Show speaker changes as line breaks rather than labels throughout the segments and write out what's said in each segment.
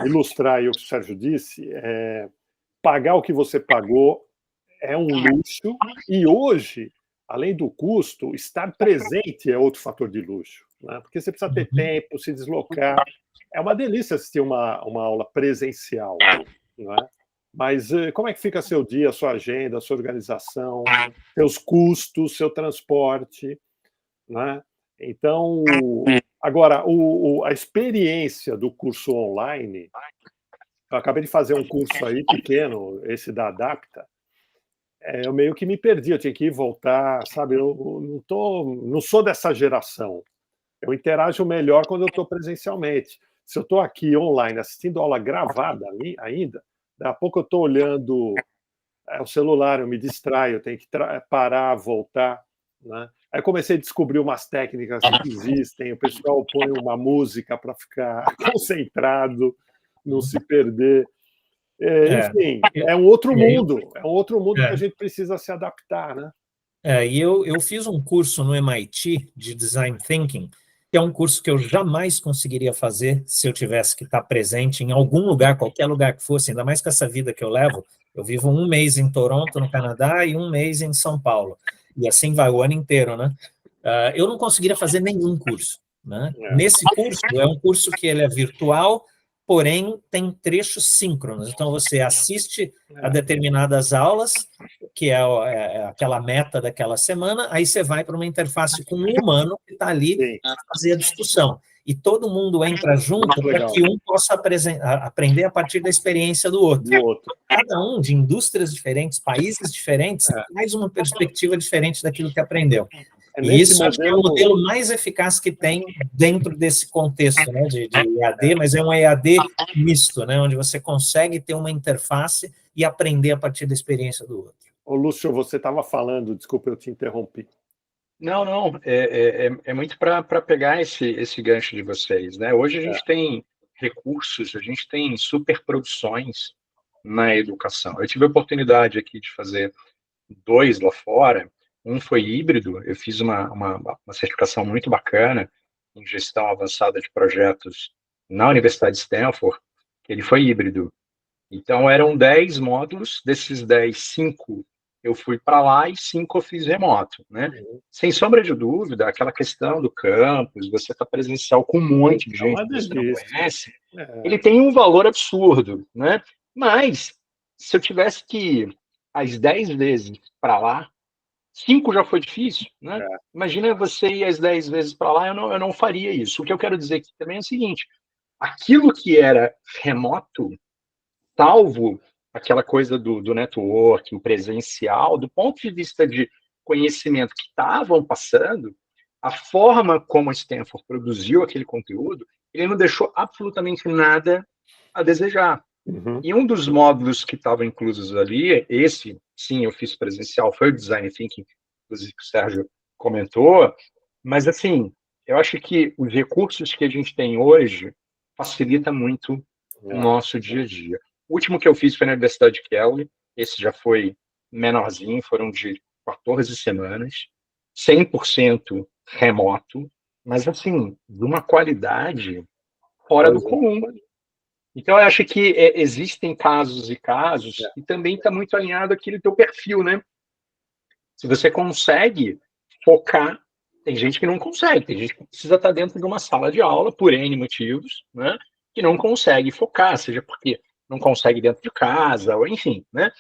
ilustrar aí o que o Sérgio disse, pagar o que você pagou é um luxo, e hoje, além do custo, estar presente é outro fator de luxo, né? Porque você precisa ter tempo, se deslocar. É uma delícia assistir uma aula presencial, não é? Mas como é que fica seu dia, sua agenda, sua organização, seus custos, seu transporte, né? Então, agora, a experiência do curso online, eu acabei de fazer um curso aí pequeno, esse da Adapta, eu meio que me perdi, eu tinha que ir voltar, sabe? Eu não sou dessa geração. Eu interajo melhor quando eu estou presencialmente. Se eu estou aqui online assistindo aula gravada ainda, daqui a pouco eu estou olhando o celular, eu me distraio, eu tenho que parar, voltar, né? Aí comecei a descobrir umas técnicas que existem, o pessoal põe uma música para ficar concentrado, não se perder. Enfim, é um outro mundo que a gente precisa se adaptar, né?
E eu fiz um curso no MIT de Design Thinking, que é um curso que eu jamais conseguiria fazer se eu tivesse que estar presente em algum lugar, qualquer lugar que fosse, ainda mais com essa vida que eu levo. Eu vivo um mês em Toronto, no Canadá, e um mês em São Paulo. E assim vai o ano inteiro, né? Eu não conseguiria fazer nenhum curso, né? Nesse curso, é um curso que ele é virtual, porém tem trechos síncronos. Então, você assiste a determinadas aulas, que é aquela meta daquela semana, aí você vai para uma interface com um humano que está ali para fazer a discussão. E todo mundo entra junto para que um possa aprender a partir da experiência do outro. Cada um de indústrias diferentes, países diferentes, traz uma perspectiva diferente daquilo que aprendeu. E isso acho que é o modelo mais eficaz que tem dentro desse contexto, né, de EAD, mas é um EAD misto, né, onde você consegue ter uma interface e aprender a partir da experiência do outro.
Ô, Lúcio, você estava falando, desculpa, eu te interrompi.
Não, é muito para pegar esse gancho de vocês, né? Hoje a gente tem recursos, a gente tem superproduções na educação. Eu tive a oportunidade aqui de fazer 2 lá fora, um foi híbrido, eu fiz uma certificação muito bacana em gestão avançada de projetos na Universidade de Stanford, que ele foi híbrido. Então, eram 10 módulos, desses 10, 5 eu fui para lá e 5 eu fiz remoto, né? Sem sombra de dúvida, aquela questão do campus, você está presencial com um monte de gente que você não conhece, ele tem um valor absurdo, né? Mas, se eu tivesse que ir as 10 vezes para lá, 5 já foi difícil, né? Imagina você ir as 10 vezes para lá, eu não faria isso. O que eu quero dizer aqui também é o seguinte, aquilo que era remoto, salvo aquela coisa do networking presencial, do ponto de vista de conhecimento que estavam passando, a forma como a Stanford produziu aquele conteúdo, ele não deixou absolutamente nada a desejar. E um dos módulos que estavam inclusos ali, esse, sim, eu fiz presencial, foi o Design Thinking, inclusive que o Sérgio comentou, mas, assim, eu acho que os recursos que a gente tem hoje facilita muito o nosso dia a dia. O último que eu fiz foi na Universidade de Kelly, esse já foi menorzinho, foram de 14 semanas, 100% remoto, mas, assim, de uma qualidade fora do comum. Então, eu acho que existem casos e casos, e também está muito alinhado aquele teu perfil, né? Se você consegue focar, tem gente que não consegue, tem gente que precisa estar dentro de uma sala de aula, por N motivos, né? Que não consegue focar, seja porque não consegue dentro de casa, ou enfim, né?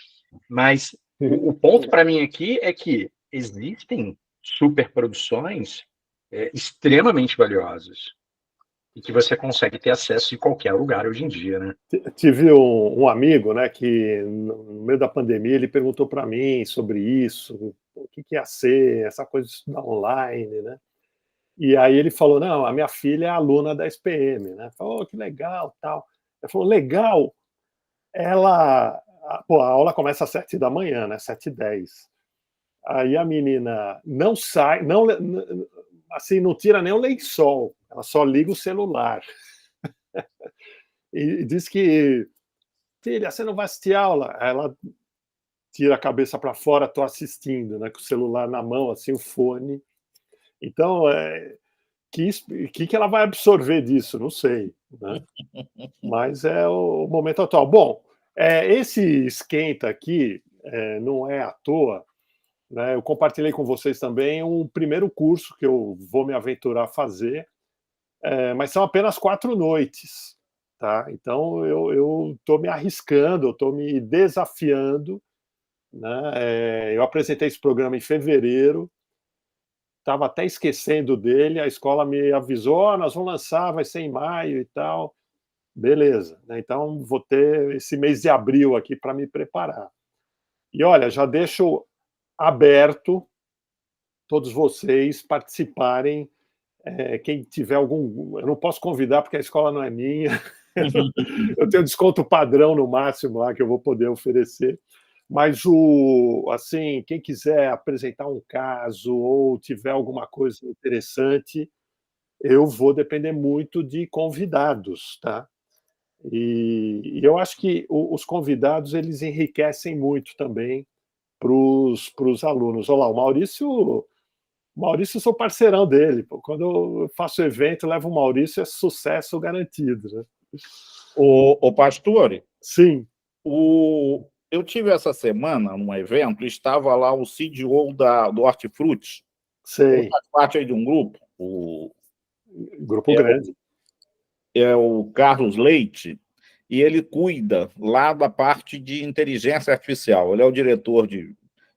Mas o ponto para mim aqui é que existem superproduções extremamente valiosas e que você consegue ter acesso em qualquer lugar hoje em dia, né?
Tive um amigo, né, que no meio da pandemia ele perguntou para mim sobre isso, o que ia ser essa coisa de estudar online, né? E aí ele falou, não, a minha filha é aluna da SPM, né? Falou, que legal, tal. Ele falou, legal, a aula começa às 7 da manhã, né? 7h10. Aí a menina não sai, não, assim, não tira nem o lençol, ela só liga o celular. E diz que, filha, você não vai assistir aula? Ela tira a cabeça para fora, estou assistindo, né, com o celular na mão, assim, o fone. Então, que ela vai absorver disso? Não sei, né? Mas é o momento atual. Bom, esse esquenta aqui não é à toa, né? Eu compartilhei com vocês também um primeiro curso que eu vou me aventurar a fazer, mas são apenas 4 noites, tá? Então eu estou me arriscando, eu estou me desafiando, né? Eu apresentei esse programa em fevereiro, estava até esquecendo dele, a escola me avisou, nós vamos lançar, vai ser em maio e tal. Beleza, né? Então vou ter esse mês de abril aqui para me preparar. E olha, já deixo aberto todos vocês participarem. Quem tiver algum. Eu não posso convidar porque a escola não é minha. Eu tenho desconto padrão no máximo lá que eu vou poder oferecer. Mas assim, quem quiser apresentar um caso ou tiver alguma coisa interessante, eu vou depender muito de convidados, tá? E eu acho que os convidados eles enriquecem muito também para os alunos. Olha lá, o Maurício, eu sou parceirão dele. Pô. Quando eu faço evento, levo o Maurício, é sucesso garantido. Né?
O Pastore,
Sim.
Eu tive essa semana num evento, estava lá o CDO do Hortifruti.
Sei.
Ele faz parte aí de um grupo,
Grupo grande.
É o Carlos Leite, e ele cuida lá da parte de inteligência artificial. Ele é o diretor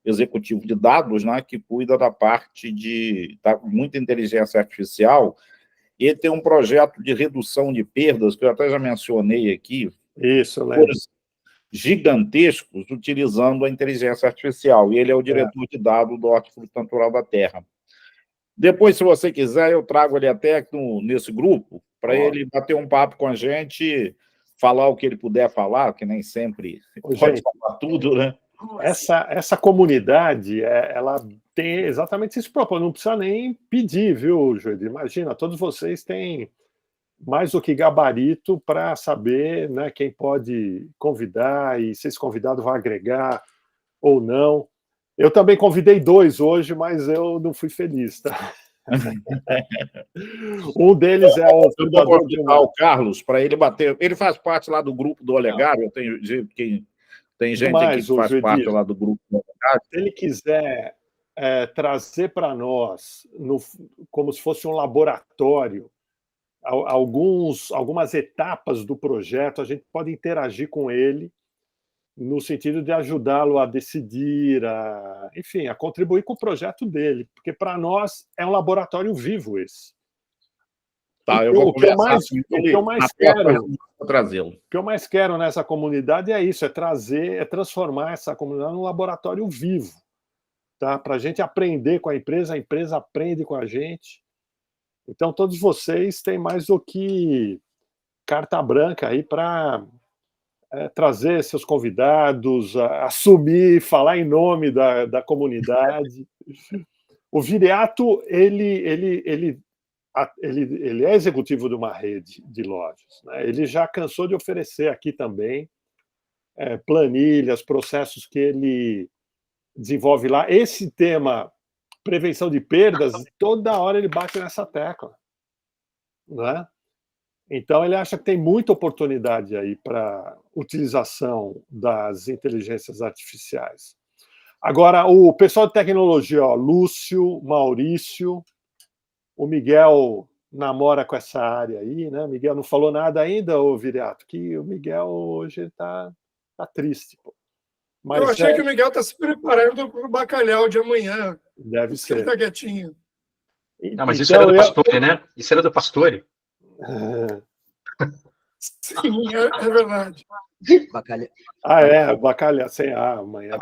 executivo de dados, né, que cuida da parte de muita inteligência artificial. E ele tem um projeto de redução de perdas, que eu até já mencionei aqui.
Isso, eu lembro.
Gigantescos, utilizando a inteligência artificial. E ele é o diretor de dados do Hortifruti Natural da Terra. Depois, se você quiser, eu trago ele até nesse grupo, para ele bater um papo com a gente, falar o que ele puder falar, que nem sempre pode falar tudo, né?
Essa comunidade, ela tem exatamente esse propósito, não precisa nem pedir, viu, Júlio? Imagina, todos vocês têm mais do que gabarito para saber, né, quem pode convidar e se esse convidado vai agregar ou não. Eu também convidei 2 hoje, mas eu não fui feliz, tá? Um deles é o fundador de
o Carlos, para ele bater. Ele faz parte lá do grupo do Olegário, tem gente aqui que faz parte lá do grupo do Olegário.
Se ele quiser trazer para nós, como se fosse um laboratório, algumas etapas do projeto, a gente pode interagir com ele no sentido de ajudá-lo a decidir, enfim, a contribuir com o projeto dele, porque para nós é um laboratório vivo esse.
Tá, eu vou conversar com ele.
O
que
eu mais quero nessa comunidade é isso, é transformar essa comunidade num laboratório vivo, tá? Para a gente aprender com a empresa aprende com a gente. Então, todos vocês têm mais do que carta branca aí para trazer seus convidados, assumir, falar em nome da comunidade. O Viriato, ele é executivo de uma rede de lojas. Né? Ele já cansou de oferecer aqui também planilhas, processos que ele desenvolve lá. Esse tema, prevenção de perdas, toda hora ele bate nessa tecla. Né? Então, ele acha que tem muita oportunidade aí para utilização das inteligências artificiais. Agora, o pessoal de tecnologia, ó, Lúcio, Maurício, o Miguel namora com essa área aí, né? Miguel não falou nada ainda, ô Viriato, que o Miguel hoje está triste. Pô.
Mas eu achei que o Miguel está se preparando para o bacalhau de amanhã.
Deve ser.
Ele está quietinho.
Não, mas isso era do Pastore, né? Isso era do Pastore.
Sim, é verdade.
Bacalhau.
Bacalhau sem amanhã.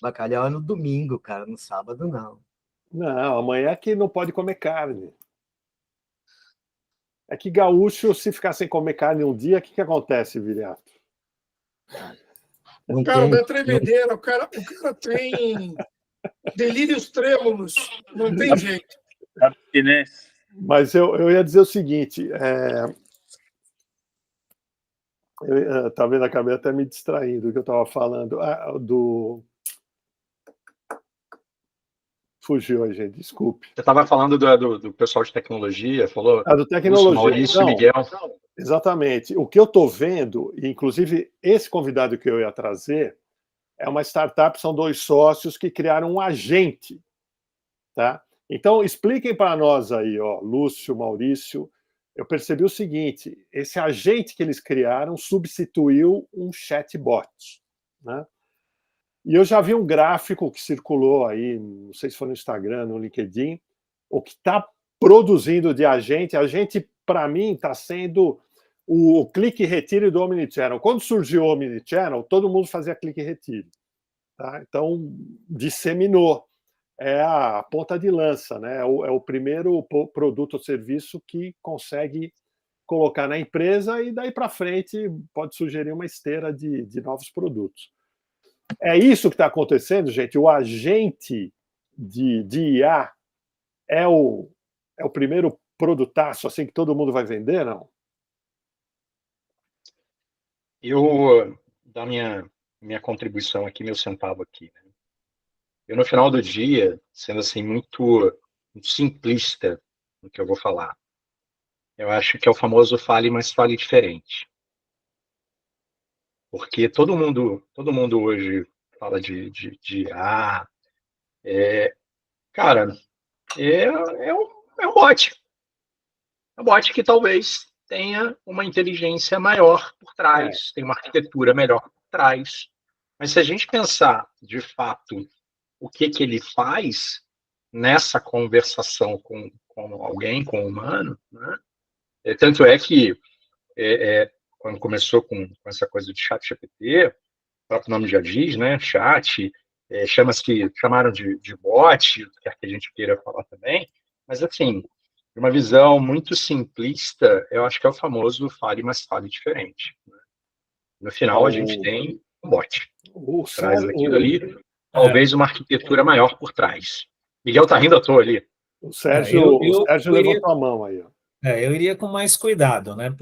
Bacalhau é no domingo, cara, no sábado não.
Não, amanhã é que não pode comer carne. É que gaúcho, se ficar sem comer carne um dia, o que acontece, Viriato?
O cara dá tremedeira, o cara tem delírios trêmulos, não tem jeito.
Mas eu ia dizer o seguinte, tá vendo, acabei até me distraindo do que eu estava falando, Fugiu a gente, desculpe.
Você estava falando do pessoal de tecnologia, falou
Do tecnologia.
Maurício,
Não,
Miguel.
Exatamente. O que eu estou vendo, e inclusive esse convidado que eu ia trazer, é uma startup, são 2 sócios que criaram um agente. Tá? Então, expliquem para nós aí, ó, Lúcio, Maurício. Eu percebi o seguinte: esse agente que eles criaram substituiu um chatbot. Né? E eu já vi um gráfico que circulou aí, não sei se foi no Instagram, no LinkedIn, o que está produzindo de agente. Agente, para mim, está sendo o clique e retire do Omnichannel. Quando surgiu o Omnichannel, todo mundo fazia clique e retire. Tá? Então, disseminou. É a ponta de lança, né? É o primeiro produto ou serviço que consegue colocar na empresa e daí para frente pode sugerir uma esteira de novos produtos. É isso que está acontecendo, gente. O agente de IA é o primeiro produtaço assim que todo mundo vai vender, não?
Eu, da minha contribuição aqui, meu centavo aqui, né? Eu, no final do dia, sendo assim muito simplista no que eu vou falar, eu acho que é o famoso fale, mas fale diferente. Porque todo mundo hoje fala de IA. Cara, é um bot. É um bot que talvez tenha uma inteligência maior por trás, tem uma arquitetura melhor por trás. Mas se a gente pensar, de fato, o que ele faz nessa conversação com alguém, com um humano, né? Tanto é que quando começou com essa coisa de chat GPT, o próprio nome já diz, né? Chat, chamaram de bot, quer que a gente queira falar também, mas assim, de uma visão muito simplista, eu acho que é o famoso fale, mas fale diferente. Né? No final, a gente tem um bot. Traz aquilo ali, talvez uma arquitetura maior por trás. Miguel tá rindo à toa ali.
O Sérgio levantou a mão aí. Ó.
Eu iria com mais cuidado, né?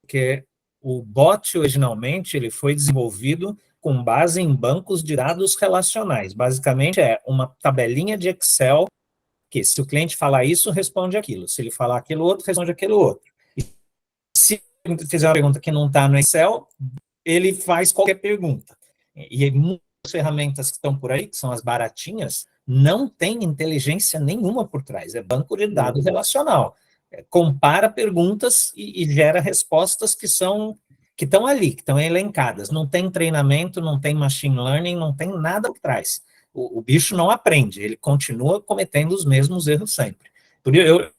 Porque o bot, originalmente, ele foi desenvolvido com base em bancos de dados relacionais. Basicamente, é uma tabelinha de Excel que, se o cliente falar isso, responde aquilo. Se ele falar aquilo outro, responde aquilo outro. E se ele fizer uma pergunta que não está no Excel, ele faz qualquer pergunta. E muitas ferramentas que estão por aí, que são as baratinhas, não tem inteligência nenhuma por trás. É banco de dados relacional. Compara perguntas e gera respostas que estão ali, que estão elencadas. Não tem treinamento, não tem machine learning, não tem nada por trás. O bicho não aprende, ele continua cometendo os mesmos erros sempre. Por isso,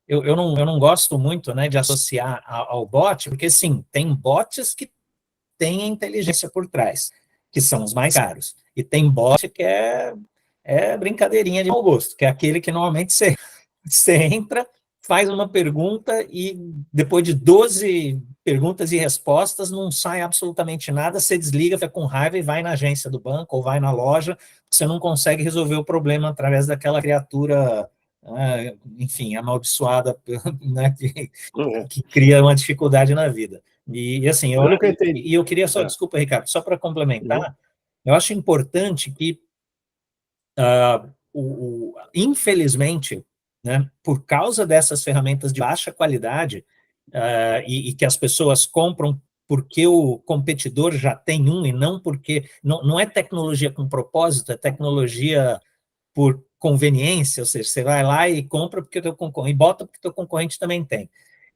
eu não gosto muito, né, de associar ao bot, porque, sim, tem bots que têm inteligência por trás, que são os mais caros. E tem bot que é brincadeirinha de mau gosto, que é aquele que normalmente você entra, faz uma pergunta e depois de 12 perguntas e respostas não sai absolutamente nada, você desliga, fica com raiva e vai na agência do banco ou vai na loja, você não consegue resolver o problema através daquela criatura, enfim, amaldiçoada, né, que cria uma dificuldade na vida. E assim, eu queria só, desculpa, Ricardo, só para complementar, eu acho importante que, infelizmente, né, por causa dessas ferramentas de baixa qualidade, e que as pessoas compram porque o competidor já tem um, e não porque... Não é tecnologia com propósito, é tecnologia por conveniência, ou seja, você vai lá e compra porque o teu concorrente, e bota porque o teu concorrente também tem.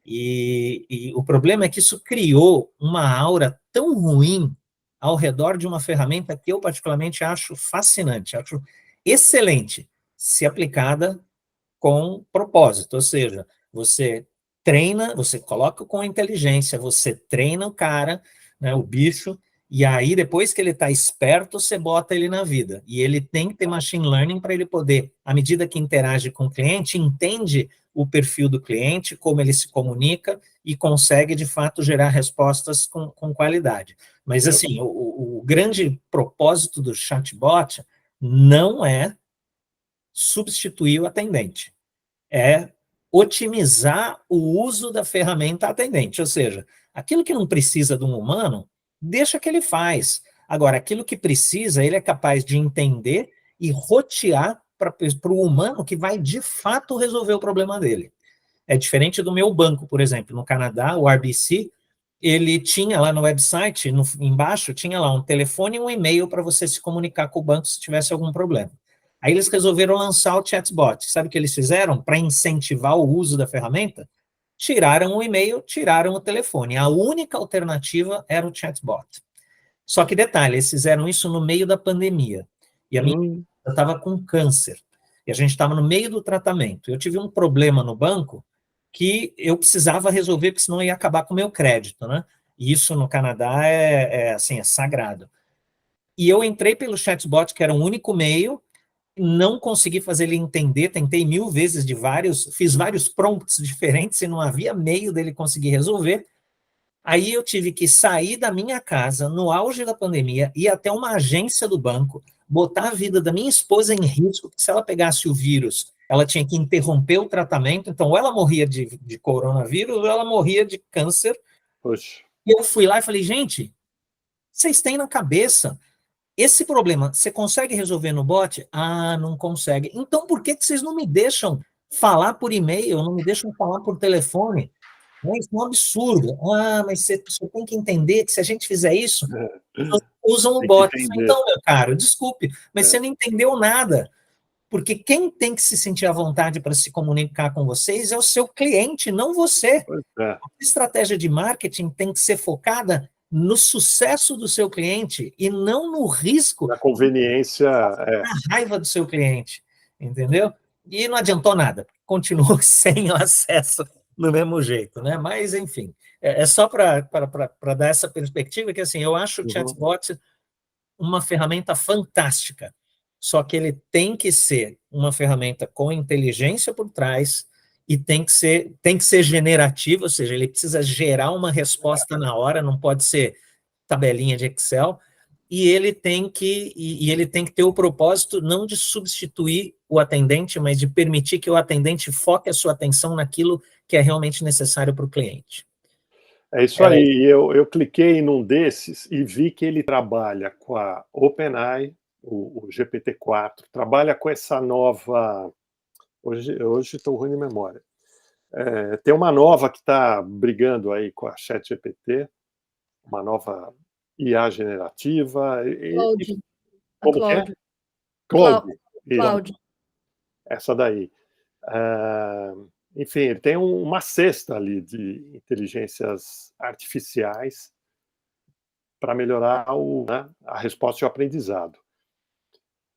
E o problema é que isso criou uma aura tão ruim ao redor de uma ferramenta que eu particularmente acho fascinante, acho excelente, se aplicada com propósito, ou seja, você treina, você coloca com inteligência, você treina o cara, né, o bicho, e aí depois que ele está esperto, você bota ele na vida. E ele tem que ter machine learning para ele poder, à medida que interage com o cliente, entende o perfil do cliente, como ele se comunica e consegue, de fato, gerar respostas com qualidade. Mas, assim, o grande propósito do chatbot não é substituir o atendente, é otimizar o uso da ferramenta atendente, ou seja, aquilo que não precisa de um humano, deixa que ele faz. Agora, aquilo que precisa, ele é capaz de entender e rotear para o humano que vai, de fato, resolver o problema dele. É diferente do meu banco, por exemplo. No Canadá, o RBC, ele tinha lá no website, embaixo, tinha lá um telefone e um e-mail para você se comunicar com o banco se tivesse algum problema. Aí eles resolveram lançar o chatbot. Sabe o que eles fizeram para incentivar o uso da ferramenta? Tiraram o e-mail, tiraram o telefone. A única alternativa era o chatbot. Só que detalhe, eles fizeram isso no meio da pandemia. E a minha estava com câncer. E a gente estava no meio do tratamento. Eu tive um problema no banco que eu precisava resolver, porque senão ia acabar com o meu crédito, né? E isso no Canadá assim, é sagrado. E eu entrei pelo chatbot, que era o único meio, não consegui fazer ele entender, tentei 1000 vezes fiz vários prompts diferentes e não havia meio dele conseguir resolver. Aí eu tive que sair da minha casa, no auge da pandemia, ir até uma agência do banco, botar a vida da minha esposa em risco, porque se ela pegasse o vírus, ela tinha que interromper o tratamento, então ou ela morria de coronavírus ou ela morria de câncer.
Poxa.
E eu fui lá e falei, gente, vocês têm na cabeça esse problema, você consegue resolver no bot? Ah, não consegue. Então por que vocês não me deixam falar por e-mail, não me deixam falar por telefone? Isso é um absurdo. Ah, mas você tem que entender que se a gente fizer isso, usam o bot. Então, meu caro, desculpe, mas você não entendeu nada. Porque quem tem que se sentir à vontade para se comunicar com vocês é o seu cliente, não você. A estratégia de marketing tem que ser focada no sucesso do seu cliente e não no risco,
na conveniência,
na raiva do seu cliente, entendeu? E não adiantou nada, continuou sem o acesso do mesmo jeito, né? Mas, enfim, é só para dar essa perspectiva que, assim, eu acho o chatbot uma ferramenta fantástica, só que ele tem que ser uma ferramenta com inteligência por trás e tem que ser generativo, ou seja, ele precisa gerar uma resposta na hora, não pode ser tabelinha de Excel, e ele tem que ter o propósito não de substituir o atendente, mas de permitir que o atendente foque a sua atenção naquilo que é realmente necessário para o cliente.
É isso aí. Eu cliquei num desses e vi que ele trabalha com a OpenAI, o GPT-4, trabalha com essa nova... Hoje estou ruim de memória. Tem uma nova que está brigando aí com a ChatGPT, uma nova IA generativa. Como que é? Claude. Essa daí. Enfim, ele tem uma cesta ali de inteligências artificiais para melhorar a resposta e o aprendizado.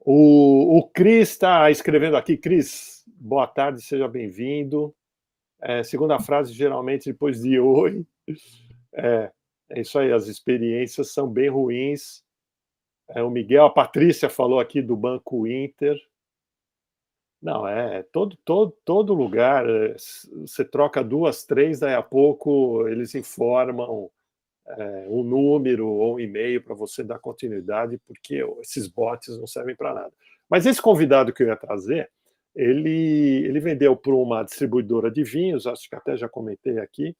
O Cris está escrevendo aqui. Cris, boa tarde, seja bem-vindo. Segunda frase, geralmente depois de oi. É isso aí, as experiências são bem ruins. O Miguel, a Patrícia falou aqui do Banco Inter. Não, todo lugar, você troca 2, 3, daí a pouco eles informam um número ou um e-mail para você dar continuidade, porque esses bots não servem para nada. Mas esse convidado que eu ia trazer, ele vendeu para uma distribuidora de vinhos, acho que até já comentei aqui,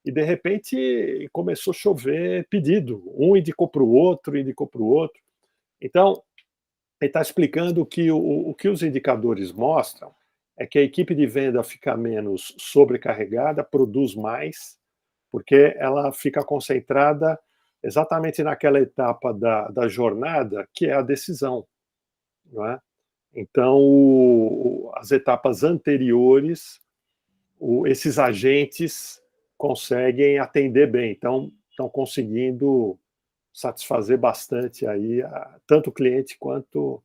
e de repente começou a chover pedido, um indicou para o outro, Então, ele está explicando que o que os indicadores mostram é que a equipe de venda fica menos sobrecarregada, produz mais, porque ela fica concentrada exatamente naquela etapa da jornada, que é a decisão. Não é? Então, as etapas anteriores, esses agentes conseguem atender bem, então estão conseguindo satisfazer bastante aí tanto o cliente quanto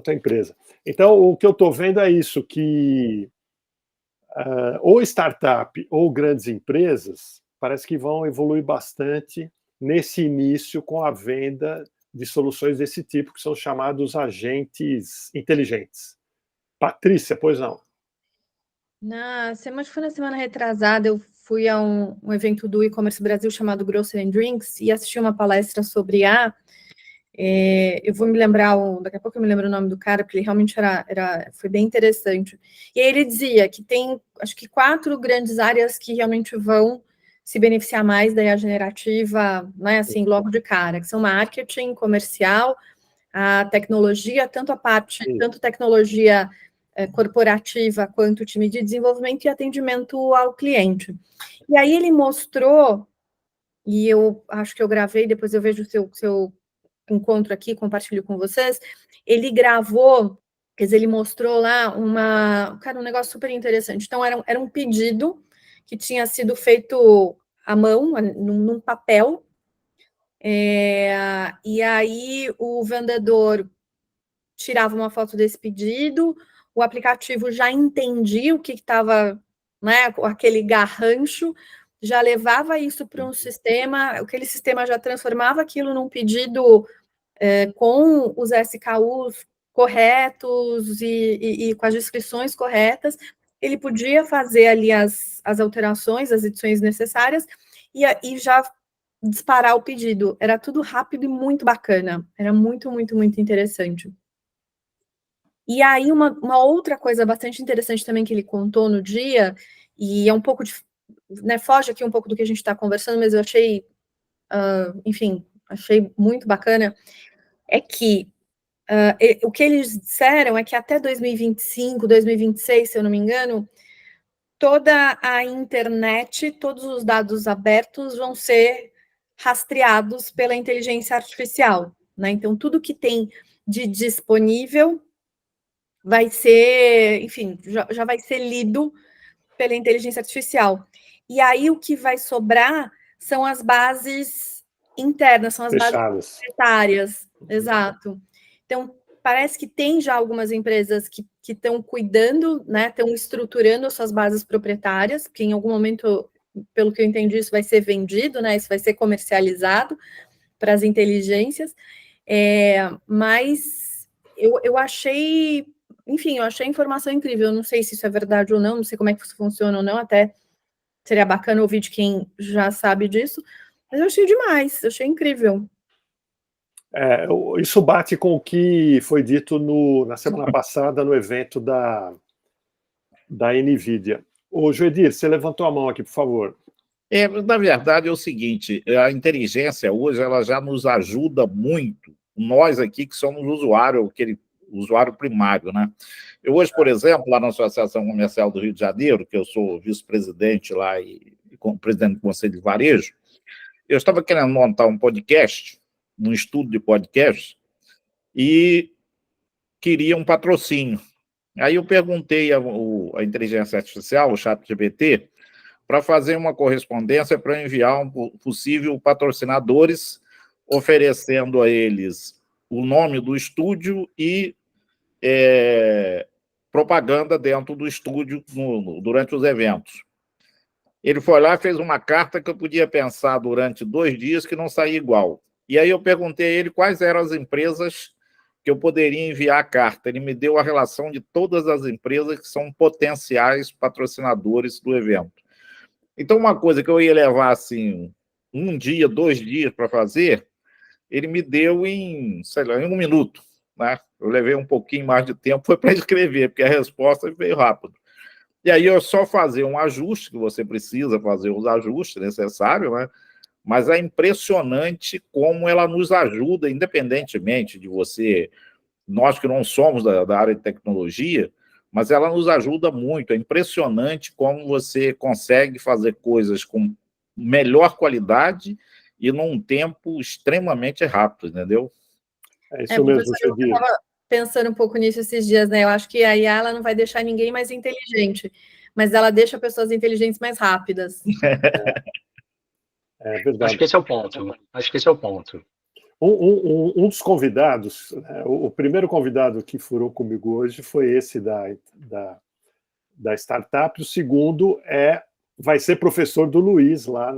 a empresa. Então, o que eu estou vendo é isso, que ou startup ou grandes empresas parece que vão evoluir bastante nesse início com a venda de soluções desse tipo, que são chamados agentes inteligentes. Patrícia, pois não?
Foi na semana retrasada, eu fui a um evento do E-Commerce Brasil chamado Grocery and Drinks e assisti uma palestra sobre eu vou me lembrar, daqui a pouco eu me lembro o nome do cara, porque ele realmente foi bem interessante. E aí ele dizia que tem, acho que 4 grandes áreas que realmente vão se beneficiar mais da IA generativa, né, assim, logo de cara, que são marketing, comercial, a tecnologia, tanto tecnologia corporativa quanto o time de desenvolvimento e atendimento ao cliente. E aí ele mostrou, e eu acho que eu gravei, depois eu vejo o seu encontro aqui, compartilho com vocês, ele gravou, quer dizer, ele mostrou lá um negócio super interessante. Então, era um pedido que tinha sido feito à mão, num papel, e aí o vendedor tirava uma foto desse pedido, o aplicativo já entendia o que estava, né, aquele garrancho, já levava isso para um sistema, aquele sistema já transformava aquilo num pedido com os SKUs corretos e com as descrições corretas, ele podia fazer ali as alterações, as edições necessárias e já disparar o pedido. Era tudo rápido e muito bacana. Era muito, muito, muito interessante. E aí, uma outra coisa bastante interessante também que ele contou no dia, e é um pouco de, né, foge aqui um pouco do que a gente está conversando, mas eu achei, enfim, achei muito bacana, é que o que eles disseram é que até 2025, 2026, se eu não me engano, toda a internet, todos os dados abertos vão ser rastreados pela inteligência artificial, né? Então, tudo que tem de disponível vai ser, enfim, já vai ser lido pela inteligência artificial. E aí o que vai sobrar são as bases internas, são as bases proprietárias. Exato. Então, parece que tem já algumas empresas que estão cuidando, né, estão estruturando as suas bases proprietárias, que em algum momento, pelo que eu entendi, isso vai ser vendido, né, isso vai ser comercializado para as inteligências, mas eu achei, enfim, eu achei a informação incrível, eu não sei se isso é verdade ou não sei como é que isso funciona ou não, até seria bacana ouvir de quem já sabe disso, mas eu achei demais, eu achei incrível.
Isso bate com o que foi dito na semana passada no evento da NVIDIA. Ô, Joedir, você levantou a mão aqui, por favor.
Na verdade, é o seguinte, a inteligência hoje ela já nos ajuda muito, nós aqui que somos usuário, aquele usuário primário, né? Eu hoje, por exemplo, lá na Associação Comercial do Rio de Janeiro, que eu sou vice-presidente lá e presidente do Conselho de Varejo, eu estava querendo montar um podcast, um estudo de podcast, e queria um patrocínio. Aí eu perguntei à inteligência artificial, o ChatGPT, para fazer uma correspondência para enviar possível patrocinadores, oferecendo a eles o nome do estúdio e propaganda dentro do estúdio durante os eventos. Ele foi lá e fez uma carta que eu podia pensar durante 2 dias que não saía igual. E aí eu perguntei a ele quais eram as empresas que eu poderia enviar a carta. Ele me deu a relação de todas as empresas que são potenciais patrocinadores do evento. Então, uma coisa que eu ia levar assim 1 dia, 2 dias para fazer, ele me deu em, sei lá, em 1 minuto, né? Eu levei um pouquinho mais de tempo, foi para escrever, porque a resposta veio rápido. E aí eu só fazer um ajuste, que você precisa fazer os ajustes necessários, né? Mas é impressionante como ela nos ajuda, independentemente de você, nós que não somos da área de tecnologia, mas ela nos ajuda muito. É impressionante como você consegue fazer coisas com melhor qualidade e num tempo extremamente rápido, entendeu?
É isso mesmo,
eu estava pensando um pouco nisso esses dias, né? Eu acho que a IA ela não vai deixar ninguém mais inteligente, mas ela deixa pessoas inteligentes mais rápidas.
É verdade.
Acho que esse é o ponto. Acho que esse é o ponto.
Um dos convidados, o primeiro convidado que furou comigo hoje foi esse da startup, o segundo vai ser professor do Luiz lá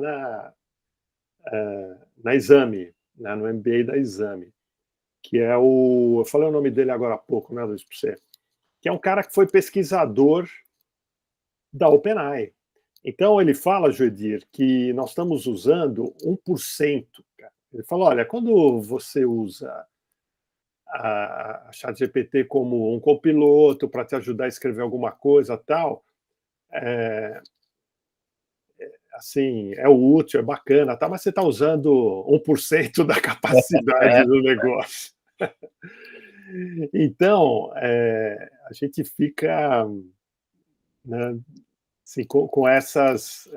na Exame, né, no MBA da Exame, que é eu falei o nome dele agora há pouco, né, Luiz, para você, que é um cara que foi pesquisador da OpenAI. Então ele fala, Joedir, que nós estamos usando 1%, cara. Ele falou, olha, quando você usa a ChatGPT como um copiloto para te ajudar a escrever alguma coisa tal, assim, é útil, é bacana, tá? Mas você está usando 1% da capacidade do negócio. Então, a gente fica, né, assim, com essas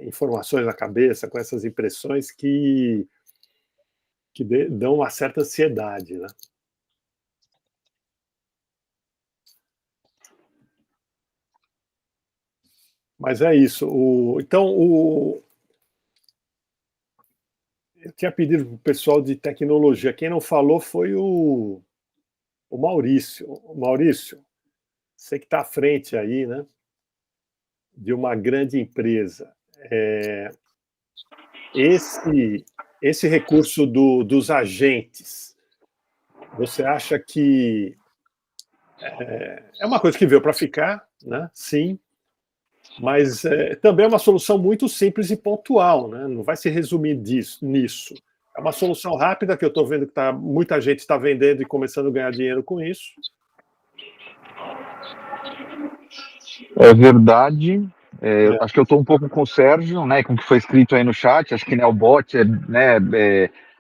informações na cabeça, com essas impressões que dão uma certa ansiedade, né? Mas é isso. Eu tinha pedido para o pessoal de tecnologia. Quem não falou foi o Maurício. Maurício, você que está à frente aí, né, de uma grande empresa. Esse recurso dos agentes, você acha que é uma coisa que veio para ficar, né? Sim, mas também é uma solução muito simples e pontual, né? Não vai se resumir nisso. É uma solução rápida que eu estou vendo que muita gente está vendendo e começando a ganhar dinheiro com isso.
É verdade. Acho que eu estou um pouco com o Sérgio, né, com o que foi escrito aí no chat. Acho que o bot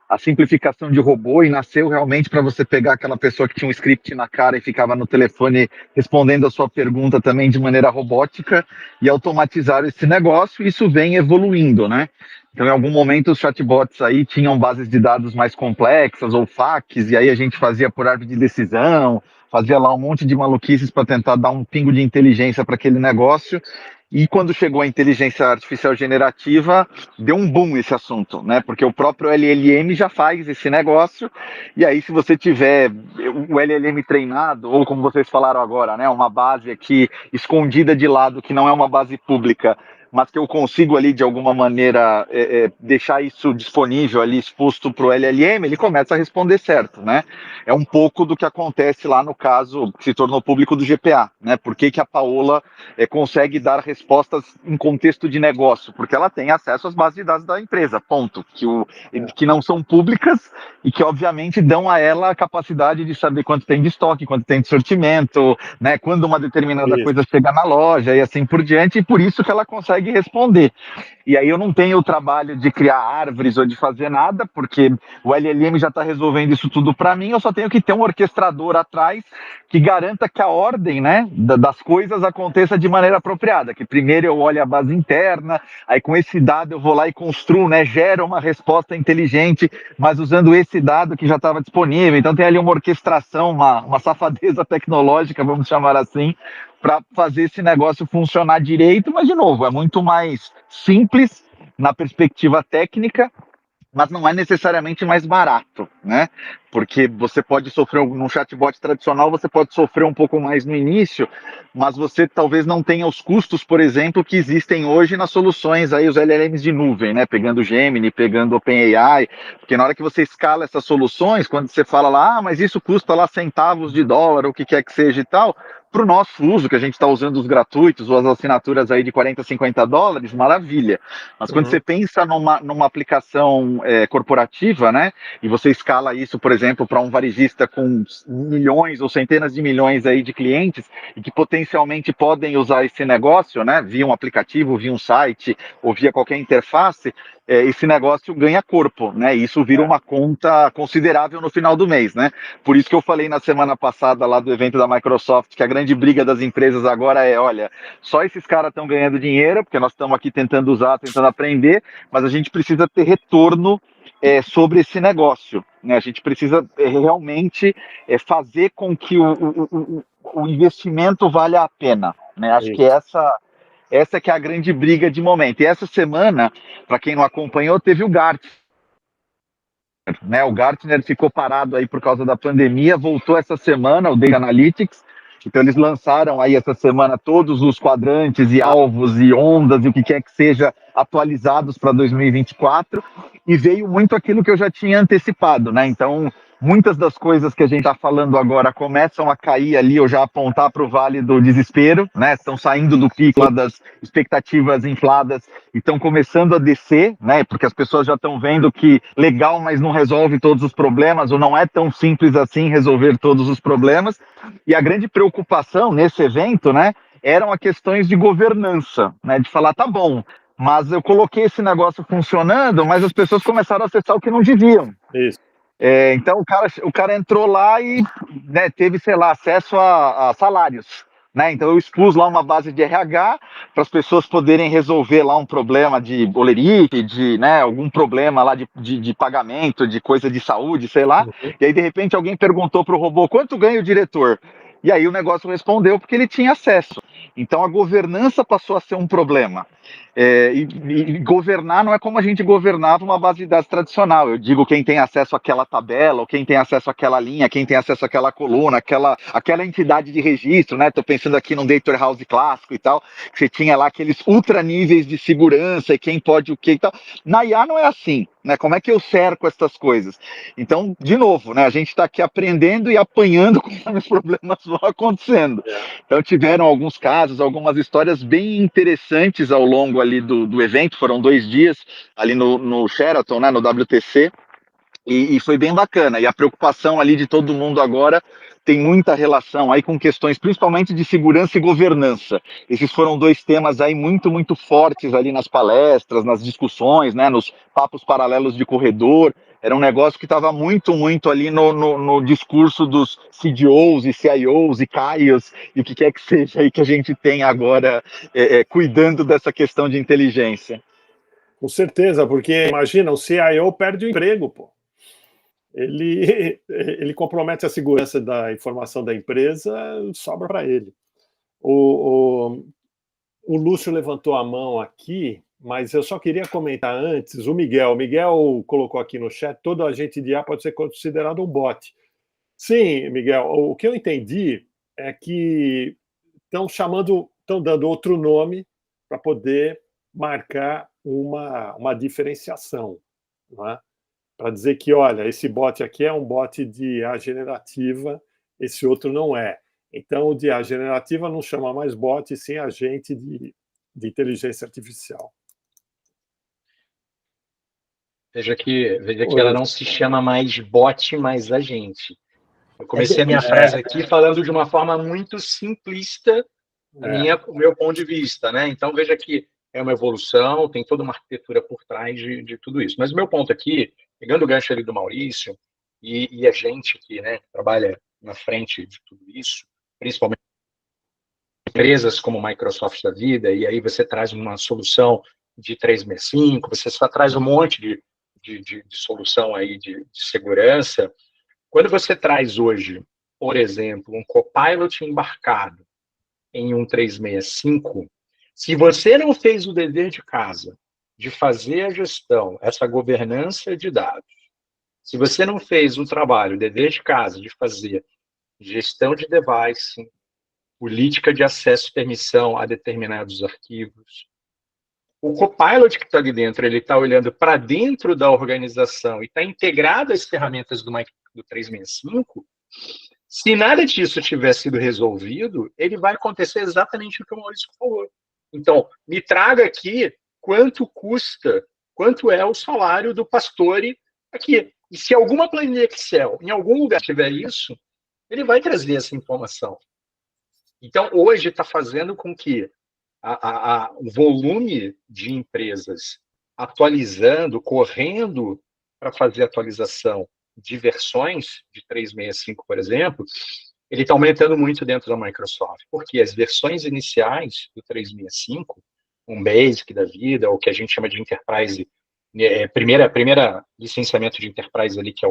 a simplificação de robô, e nasceu realmente para você pegar aquela pessoa que tinha um script na cara e ficava no telefone respondendo a sua pergunta também de maneira robótica e automatizar esse negócio. E isso vem evoluindo, né? Então, em algum momento, os chatbots aí tinham bases de dados mais complexas ou FAQs, e aí a gente fazia por árvore de decisão, fazia lá um monte de maluquices para tentar dar um pingo de inteligência para aquele negócio. E quando chegou a inteligência artificial generativa, deu um boom esse assunto, né? Porque o próprio LLM já faz esse negócio, e aí se você tiver o LLM treinado, ou como vocês falaram agora, né, uma base aqui escondida de lado, que não é uma base pública, mas que eu consigo ali, de alguma maneira, deixar isso disponível ali, exposto para o LLM, ele começa a responder certo, né? É um pouco do que acontece lá no caso que se tornou público do GPA, né? Por que a Paola consegue dar respostas em contexto de negócio? Porque ela tem acesso às bases de dados da empresa, ponto. Que não são públicas e que, obviamente, dão a ela a capacidade de saber quanto tem de estoque, quanto tem de sortimento, né? Quando uma determinada coisa chega na loja e assim por diante, e por isso que ela consegue responder. E aí eu não tenho o trabalho de criar árvores ou de fazer nada, porque o LLM já está resolvendo isso tudo para mim, eu só tenho que ter um orquestrador atrás que garanta que a ordem, né, das coisas aconteça de maneira apropriada, que primeiro eu olho a base interna, aí com esse dado eu vou lá e construo, né, gero uma resposta inteligente, mas usando esse dado que já estava disponível. Então tem ali uma orquestração, uma safadeza tecnológica, vamos chamar assim, para fazer esse negócio funcionar direito, mas, de novo, é muito mais simples na perspectiva técnica, mas não é necessariamente mais barato, né? Porque você pode sofrer, num chatbot tradicional, você pode sofrer um pouco mais no início, mas você talvez não tenha os custos, por exemplo, que existem hoje nas soluções aí, os LLMs de nuvem, né? Pegando o Gemini, pegando o OpenAI, porque na hora que você escala essas soluções, quando você fala lá, mas isso custa lá centavos de dólar, o que quer que seja e tal, para o nosso uso, que a gente está usando os gratuitos ou as assinaturas aí de 40, 50 dólares, maravilha. Mas quando você pensa numa aplicação corporativa, né, e você escala isso, por exemplo, para um varejista com milhões ou centenas de milhões aí de clientes e que potencialmente podem usar esse negócio, né, via um aplicativo, via um site ou via qualquer interface, esse negócio ganha corpo, né? E isso vira uma conta considerável no final do mês, né? Por isso que eu falei na semana passada lá do evento da Microsoft que a grande briga das empresas agora é, olha, só esses caras estão ganhando dinheiro, porque nós estamos aqui tentando usar, tentando aprender, mas a gente precisa ter retorno sobre esse negócio, né? A gente precisa realmente fazer com que o investimento valha a pena, né? Acho que essa que é a grande briga de momento. E essa semana, para quem não acompanhou, teve o Gartner, né? O Gartner ficou parado aí por causa da pandemia, voltou essa semana, o Data Analytics. Então eles lançaram aí essa semana todos os quadrantes e alvos e ondas e o que quer que seja atualizados para 2024, e veio muito aquilo que eu já tinha antecipado, né? Então muitas das coisas que a gente está falando agora começam a cair ali ou já apontar para o vale do desespero, né? Estão saindo do pico das expectativas infladas e estão começando a descer, né? Porque as pessoas já estão vendo que legal, mas não resolve todos os problemas, ou não é tão simples assim resolver todos os problemas. E a grande preocupação nesse evento, né, eram as questões de governança, né? De falar, tá bom, mas eu coloquei esse negócio funcionando, mas as pessoas começaram a acessar o que não deviam.
Isso.
Então o cara entrou lá e, né, teve, sei lá, acesso a salários. Né? Então eu expus lá uma base de RH para as pessoas poderem resolver lá um problema de bolerite, de, né, algum problema lá de pagamento, de coisa de saúde, sei lá. E aí, de repente, alguém perguntou para o robô quanto ganha o diretor? E aí o negócio respondeu porque ele tinha acesso. Então a governança passou a ser um problema. E governar não é como a gente governava uma base de dados tradicional. Eu digo quem tem acesso àquela tabela, ou quem tem acesso àquela linha, quem tem acesso àquela coluna, aquela entidade de registro, né? Estou pensando aqui num data warehouse clássico e tal, que você tinha lá aqueles ultra níveis de segurança e quem pode o que e tal. Na IA não é assim, né? Como é que eu cerco essas coisas? Então, de novo, né? A gente está aqui aprendendo e apanhando conforme os problemas vão acontecendo. Então, tiveram alguns casos, algumas histórias bem interessantes ao longo ali do evento, foram 2 dias ali no Sheraton, né, no WTC, e foi bem bacana, e a preocupação ali de todo mundo agora tem muita relação aí com questões principalmente de segurança e governança. Esses foram 2 temas aí muito, muito fortes ali nas palestras, nas discussões, né, nos papos paralelos de corredor. Era um negócio que estava muito, muito ali no discurso dos CDOs e CIOs e CIOs e o que quer que seja aí que a gente tem agora cuidando dessa questão de inteligência.
Com certeza, porque imagina, o CIO perde o emprego, pô. Ele compromete a segurança da informação da empresa, sobra para ele. O Lúcio levantou a mão aqui, mas eu só queria comentar antes, o Miguel colocou aqui no chat, todo agente de IA pode ser considerado um bot. Sim, Miguel, o que eu entendi é que estão dando outro nome para poder marcar uma diferenciação, não é? Para dizer que, olha, esse bot aqui é um bot de IA generativa, esse outro não é. Então, o de IA generativa não chama mais bot, e sim agente de inteligência artificial.
Veja que ela não se chama mais bot, mas agente. Eu comecei a minha frase aqui falando de uma forma muito simplista, o meu ponto de vista, né? Então, veja que é uma evolução, tem toda uma arquitetura por trás de tudo isso. Mas o meu ponto aqui, pegando o gancho ali do Maurício, e a gente que, né, trabalha na frente de tudo isso, principalmente empresas como Microsoft da vida, e aí você traz uma solução de 365, você só traz um monte de solução aí de segurança. Quando você traz hoje, por exemplo, um Copilot embarcado em um 365, se você não fez o dever de casa de fazer a gestão, essa governança de dados, se você não fez o trabalho, o dever de casa de fazer gestão de device, política de acesso e permissão a determinados arquivos, o Copilot que está ali dentro, ele está olhando para dentro da organização e está integrado às ferramentas do 365, se nada disso tiver sido resolvido, ele vai acontecer exatamente o que o Maurício falou. Então, me traga aqui quanto custa, quanto é o salário do Pastore aqui. E se alguma planilha Excel, em algum lugar tiver isso, ele vai trazer essa informação. Então, hoje está fazendo com que o volume de empresas atualizando, correndo para fazer atualização de versões de 365, por exemplo, ele está aumentando muito dentro da Microsoft, porque as versões iniciais do 365, um Basic da vida, ou que a gente chama de Enterprise, primeira licenciamento de Enterprise ali, que é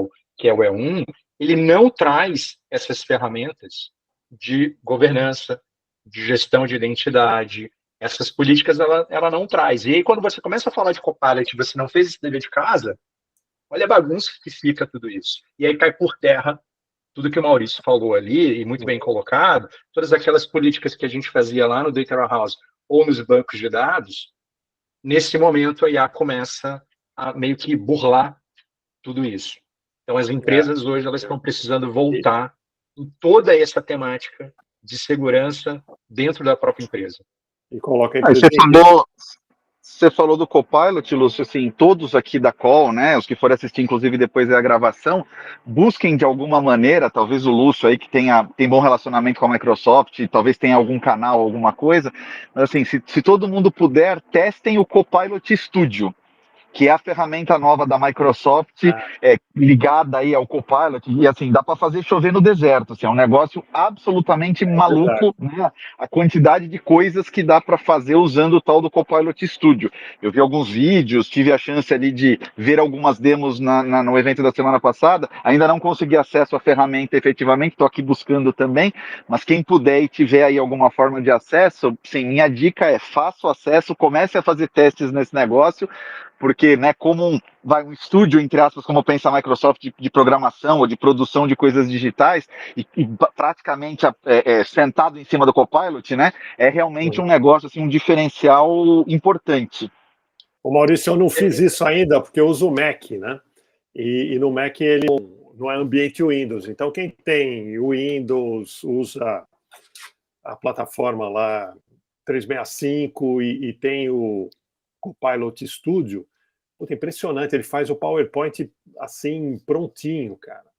o E1, ele não traz essas ferramentas de governança, de gestão de identidade, essas políticas ela não traz. E aí, quando você começa a falar de Copilot, você não fez esse dever de casa, olha a bagunça que fica tudo isso. E aí cai por terra tudo que o Maurício falou ali, e muito bem colocado, todas aquelas políticas que a gente fazia lá no Data Warehouse ou nos bancos de dados, nesse momento a IA começa a meio que burlar tudo isso. Então, as empresas hoje elas estão precisando voltar em toda essa temática de segurança dentro da própria empresa.
E coloca aí.
Você falou do Copilot, Lúcio, assim, todos aqui da call, né, os que forem assistir, inclusive, depois da gravação, busquem de alguma maneira, talvez o Lúcio aí, que tem bom relacionamento com a Microsoft, talvez tenha algum canal, alguma coisa, mas assim, se todo mundo puder, testem o Copilot Studio. que é a ferramenta nova da Microsoft, ligada aí ao Copilot, e assim, dá para fazer chover no deserto, assim, é um negócio absolutamente maluco, né? A quantidade de coisas que dá para fazer usando o tal do Copilot Studio. Eu vi alguns vídeos, tive a chance ali de ver algumas demos no evento da semana passada, ainda não consegui acesso à ferramenta efetivamente, estou aqui buscando também, mas quem puder e tiver aí alguma forma de acesso, sim, minha dica é faça o acesso, comece a fazer testes nesse negócio, porque, né, como um estúdio, entre aspas, como pensa a Microsoft, de programação ou de produção de coisas digitais, e praticamente sentado em cima do Copilot, né, é realmente um negócio, assim, um diferencial importante.
Ô, Maurício, eu não fiz isso ainda, porque eu uso o Mac, né? E no Mac ele não é ambiente Windows. Então, quem tem o Windows, usa a plataforma lá 365 e tem o Copilot Studio, puta, impressionante, ele faz o PowerPoint assim, prontinho, cara.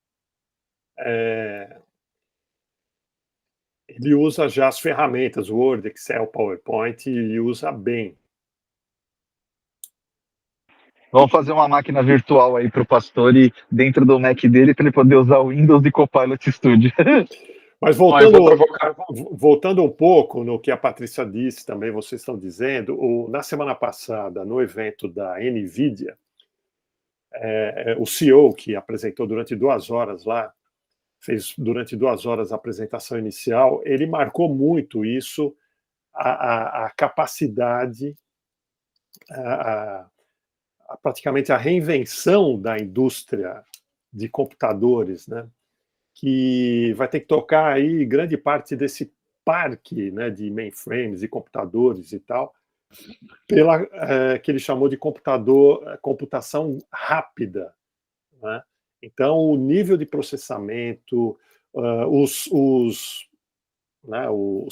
Ele usa já as ferramentas, Word, Excel, PowerPoint, e usa bem.
Vamos fazer uma máquina virtual aí para o Pastore dentro do Mac dele para ele poder usar o Windows e Copilot Studio.
Mas voltando um pouco no que a Patrícia disse, também vocês estão dizendo, na semana passada, no evento da NVIDIA, o CEO, que apresentou durante 2 horas lá, fez durante 2 horas a apresentação inicial, ele marcou muito isso, a capacidade, praticamente a reinvenção da indústria de computadores, né? Que vai ter que tocar aí grande parte desse parque, né, de mainframes e computadores e tal, pela que ele chamou de computação rápida, né? Então, o nível de processamento, os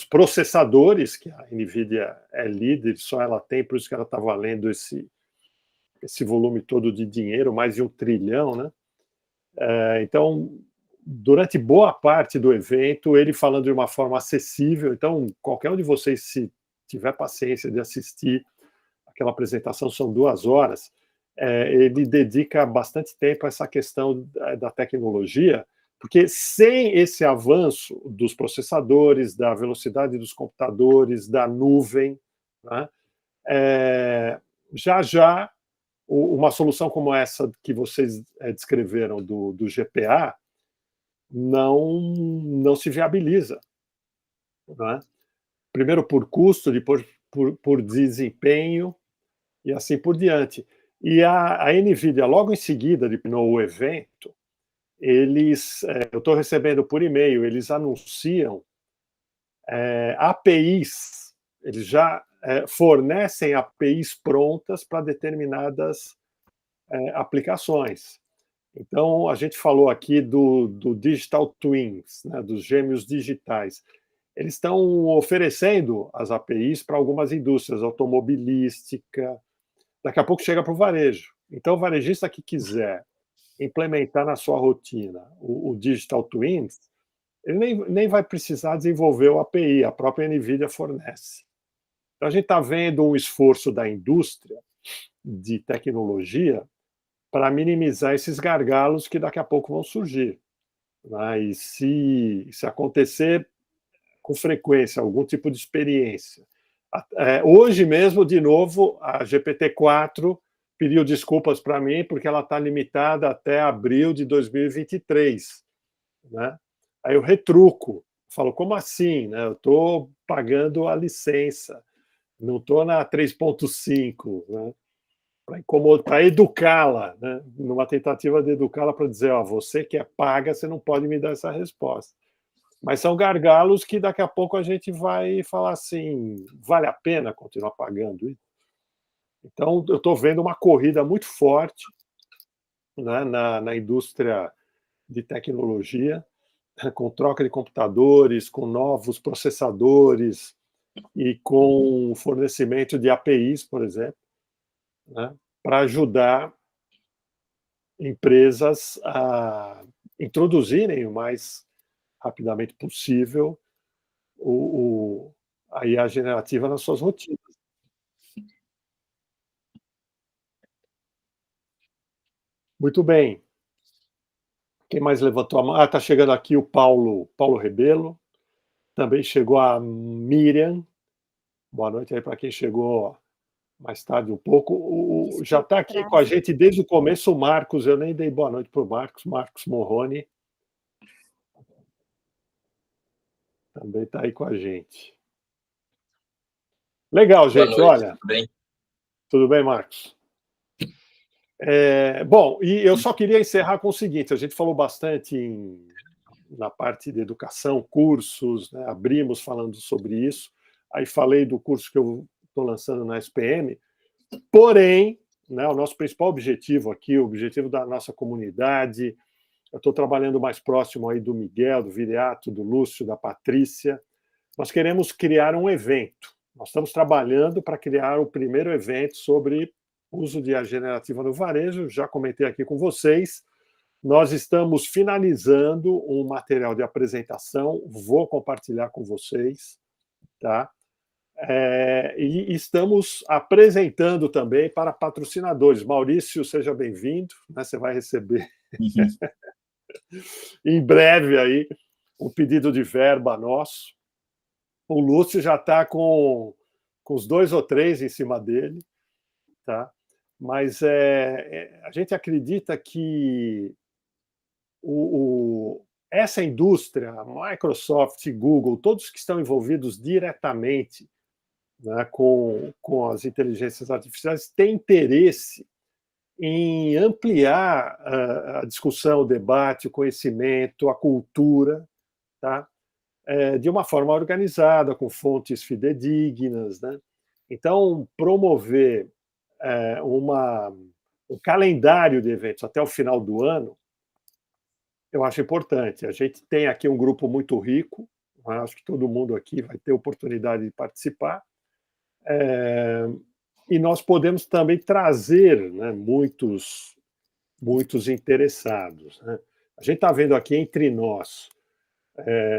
processadores, que a NVIDIA é líder, só ela tem, por isso que ela está valendo esse volume todo de dinheiro, mais de 1 trilhão, né? Então, durante boa parte do evento, ele falando de uma forma acessível. Então, qualquer um de vocês, se tiver paciência de assistir aquela apresentação, são 2 horas, ele dedica bastante tempo a essa questão da tecnologia, porque sem esse avanço dos processadores, da velocidade dos computadores, da nuvem, né, já uma solução como essa que vocês descreveram do GPA não se viabiliza, né? Primeiro por custo, depois por desempenho e assim por diante. E a NVIDIA, logo em seguida, no evento, eu estou recebendo por e-mail, eles anunciam APIs, eles já fornecem APIs prontas para determinadas aplicações. Então, a gente falou aqui do Digital Twins, né, dos gêmeos digitais. Eles estão oferecendo as APIs para algumas indústrias, automobilística, daqui a pouco chega para o varejo. Então, o varejista que quiser implementar na sua rotina o Digital Twins, ele nem vai precisar desenvolver o API, a própria NVIDIA fornece. Então, a gente está vendo um esforço da indústria de tecnologia para minimizar esses gargalos que daqui a pouco vão surgir, né? E se acontecer com frequência algum tipo de experiência. Hoje mesmo, de novo, a GPT-4 pediu desculpas para mim porque ela está limitada até abril de 2023, né? Aí eu retruco, falo, como assim, né? Eu estou pagando a licença, não estou na 3.5, né? Para educá-la, né? Numa tentativa de educá-la para dizer, ó, você que é paga, você não pode me dar essa resposta. Mas são gargalos que daqui a pouco a gente vai falar assim, vale a pena continuar pagando isso? Então, eu estou vendo uma corrida muito forte, né, na indústria de tecnologia, com troca de computadores, com novos processadores e com fornecimento de APIs, por exemplo, né, para ajudar empresas a introduzirem o mais rapidamente possível a IA generativa nas suas rotinas. Muito bem. Quem mais levantou a mão? Ah, está chegando aqui o Paulo Rebelo. Também chegou a Miriam. Boa noite aí para quem chegou mais tarde um pouco. Já está aqui com a gente desde o começo o Marcos. Eu nem dei boa noite para o Marcos Morrone. Também está aí com a gente. Legal, gente.
Boa noite,
olha.
Tudo bem?
Tudo bem, Marcos? Bom, e eu só queria encerrar com o seguinte: a gente falou bastante na parte de educação, cursos, né? Abrimos falando sobre isso. Aí falei do curso que eu estou lançando na SPM. Porém, né, o nosso principal objetivo aqui, o objetivo da nossa comunidade, eu estou trabalhando mais próximo aí do Miguel, do Viriato, do Lúcio, da Patrícia. Nós queremos criar um evento. Nós estamos trabalhando para criar o primeiro evento sobre uso de IA generativa no varejo. Já comentei aqui com vocês. Nós estamos finalizando um material de apresentação. Vou compartilhar com vocês, tá? E estamos apresentando também para patrocinadores. Maurício, seja bem-vindo, né? Você vai receber em breve aí um pedido de verba nosso. O Lúcio já está com os 2 ou 3 em cima dele, tá? Mas a gente acredita que essa indústria, Microsoft, Google, todos que estão envolvidos diretamente, né, com as inteligências artificiais, têm interesse em ampliar a discussão, o debate, o conhecimento, a cultura, tá? De uma forma organizada, com fontes fidedignas, né? Então, promover um calendário de eventos até o final do ano, eu acho importante. A gente tem aqui um grupo muito rico, acho que todo mundo aqui vai ter oportunidade de participar, e nós podemos também trazer, né, muitos interessados, né? A gente está vendo aqui entre nós,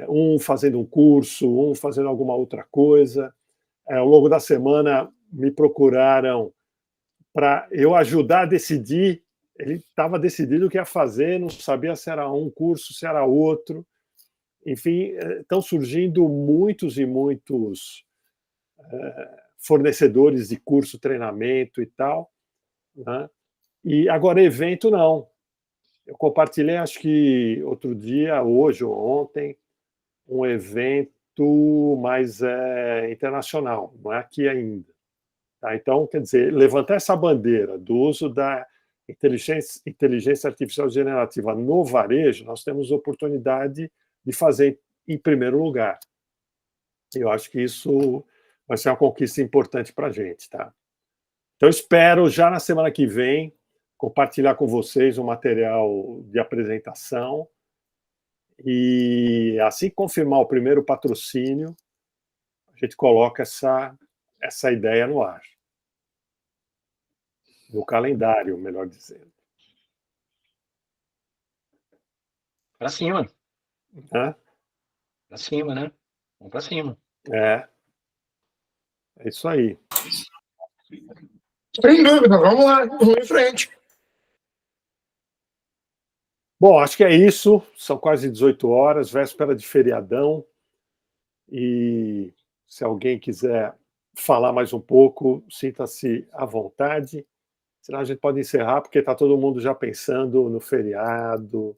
um fazendo um curso, um fazendo alguma outra coisa. Ao longo da semana me procuraram para eu ajudar a decidir. Ele estava decidido o que ia fazer, não sabia se era um curso, se era outro. Enfim, estão surgindo muitos e muitos fornecedores de curso, treinamento e tal, né? E agora evento não. Eu compartilhei, acho que outro dia, hoje ou ontem, um evento mais internacional, não é aqui ainda. Tá? Então, quer dizer, levantar essa bandeira do uso da inteligência artificial generativa no varejo, nós temos oportunidade de fazer em primeiro lugar. Eu acho que isso vai ser uma conquista importante para a gente. Tá? Então, espero já na semana que vem compartilhar com vocês um material de apresentação e, assim que confirmar o primeiro patrocínio, a gente coloca essa ideia no ar. No calendário, melhor dizendo.
Para cima.
Para
cima, né? Vamos para cima.
É isso aí.
Sem dúvida, vamos lá, vamos em frente.
Bom, acho que é isso. São quase 18 horas, véspera de feriadão. E se alguém quiser falar mais um pouco, sinta-se à vontade. Senão a gente pode encerrar, porque está todo mundo já pensando no feriado.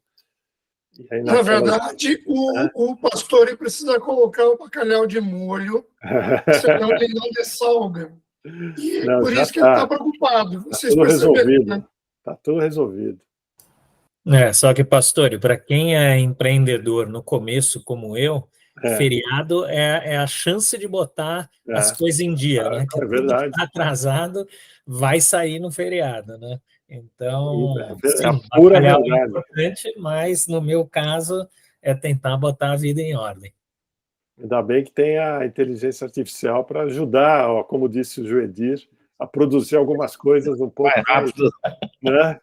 E aí,
na verdade, o pastor precisa colocar o bacalhau de molho, senão ele não dessalga. E não, por isso que ele está preocupado. Vocês
tudo resolvido.
Né?
Tá tudo resolvido.
Só que, pastor, para quem é empreendedor no começo, como eu, feriado é a chance de botar as coisas em dia, né?
É verdade.
Tudo atrasado vai sair no feriado, né? Então,
sim, a pura verdade.
É importante, mas no meu caso é tentar botar a vida em ordem.
Ainda bem que tem a inteligência artificial para ajudar, ó, como disse o Joedir, a produzir algumas coisas um pouco mais rápido, né?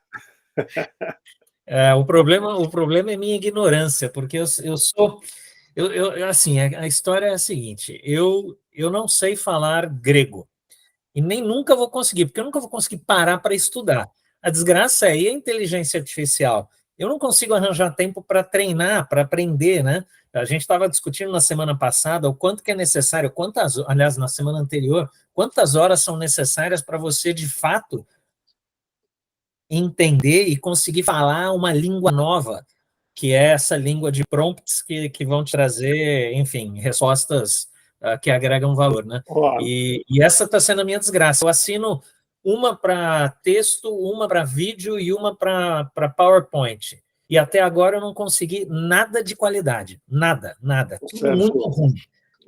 O problema é minha ignorância, porque eu sou... assim, a história é a seguinte, eu não sei falar grego, e nem nunca vou conseguir, porque eu nunca vou conseguir parar para estudar. A desgraça aí é a inteligência artificial. Eu não consigo arranjar tempo para treinar, para aprender, né? A gente estava discutindo na semana passada o quanto que é necessário, aliás, na semana anterior, quantas horas são necessárias para você, de fato, entender e conseguir falar uma língua nova, que é essa língua de prompts que vão te trazer, enfim, respostas que agregam valor, né? E essa está sendo a minha desgraça. Eu assino uma para texto, uma para vídeo e uma para PowerPoint. E até agora eu não consegui nada de qualidade. Nada. Tudo muito ruim.